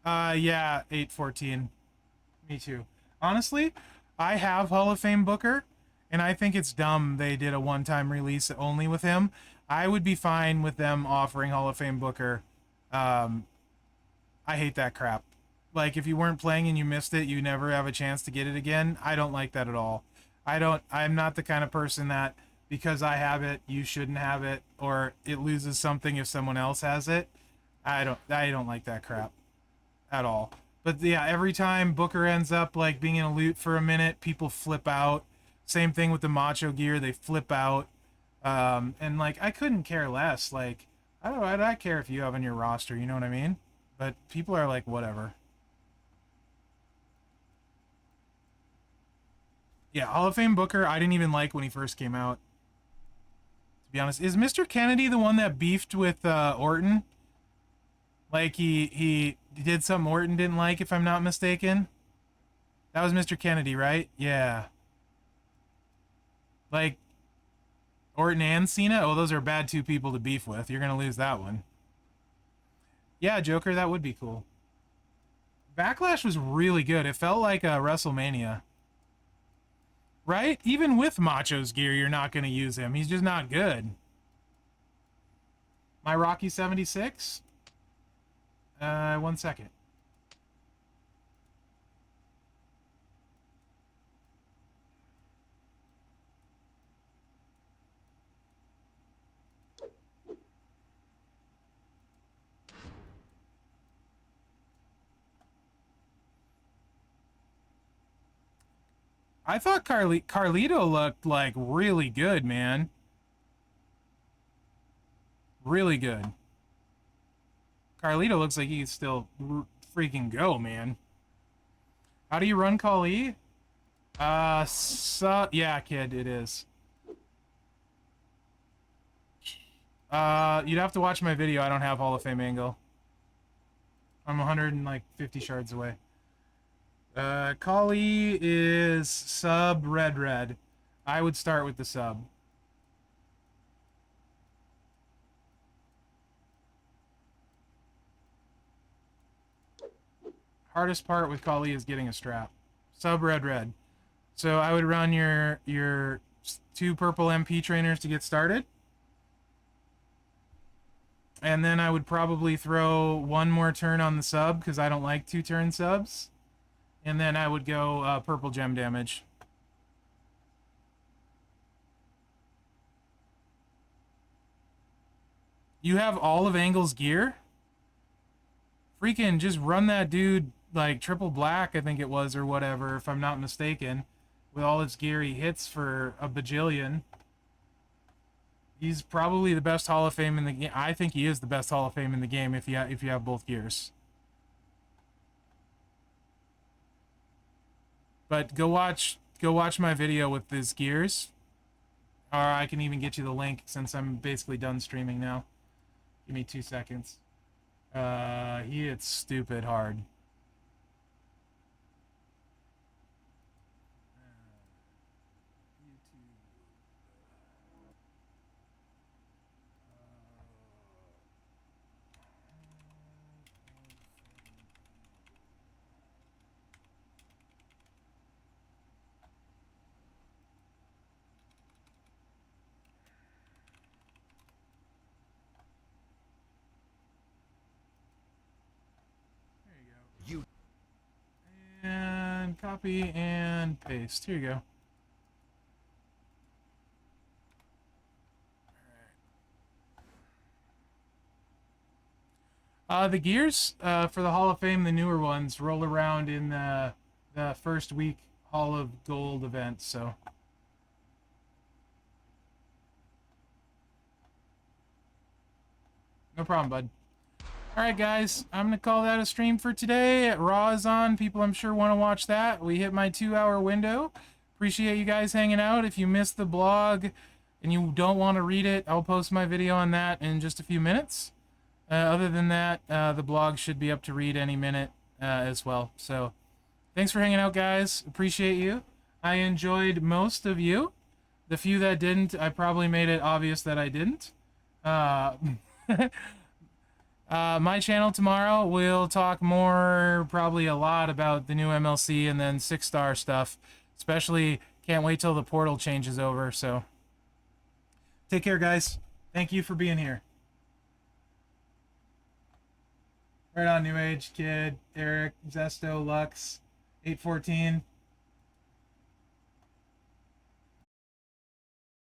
Yeah, 814. Me too. Honestly, I have Hall of Fame Booker, and I think it's dumb they did a one-time release only with him. I would be fine with them offering Hall of Fame Booker. Um, I hate that crap. Like, if you weren't playing and you missed it, you never have a chance to get it again. I don't like that at all. I'm not the kind of person that because I have it, you shouldn't have it, or it loses something if someone else has it. I don't like that crap at all. But yeah, every time Booker ends up like being in a loot for a minute, people flip out. Same thing with the Macho gear, they flip out. And like I couldn't care less. Like I care if you have on your roster, you know what I mean? But people are like whatever. Yeah, Hall of Fame Booker, I didn't even like when he first came out. To be honest, is Mr. Kennedy the one that beefed with Orton? Like he did something Orton didn't like, if I'm not mistaken. That was Mr. Kennedy, right? Yeah. Like Orton and Cena. Oh, those are bad two people to beef with. You're gonna lose that one. Yeah, Joker, that would be cool. Backlash was really good. It felt like a WrestleMania. Right? Even with Macho's gear, you're not gonna use him. He's just not good. My Rocky 76? 1 second. I thought Carlito looked like really good, man. Really good. Carlito looks like he can still freaking go, man. How do you run Kali? Yeah, kid, it is. You'd have to watch my video. I don't have Hall of Fame angle. I'm 150 shards away. Kali is sub red. I would start with the sub. Hardest part with Kali is getting a strap. Sub red. So I would run your 2 purple MP trainers to get started. And then I would probably throw 1 more turn on the sub because I don't like 2-turn subs. And then I would go purple gem damage. You have all of Angle's gear? Freaking just run that dude like triple black, I think it was, or whatever, if I'm not mistaken. With all its gear, he hits for a bajillion. He's probably the best Hall of Fame in the game. I think he is the best Hall of Fame in the game if you have both gears. But go watch my video with his gears. Or I can even get you the link since I'm basically done streaming now. Give me 2 seconds. He hits stupid hard. And copy and paste. Here you go. The gears for the Hall of Fame, the newer ones, roll around in the first week Hall of Gold event. So no problem, bud. All right, guys, I'm gonna call that a stream for today. Raw is on. People, I'm sure, want to watch that. We hit my 2-hour window. Appreciate you guys hanging out. If you missed the blog and you don't want to read it, I'll post my video on that in just a few minutes. Other than that, the blog should be up to read any minute as well. So thanks for hanging out, guys. Appreciate you. I enjoyed most of you. The few that didn't, I probably made it obvious that I didn't. My channel tomorrow will talk more, probably a lot, about the new MLC and then 6-star stuff. Especially, can't wait till the portal changes over. So take care, guys. Thank you for being here. Right on, New Age, Kid, Eric, Zesto, Lux, 814.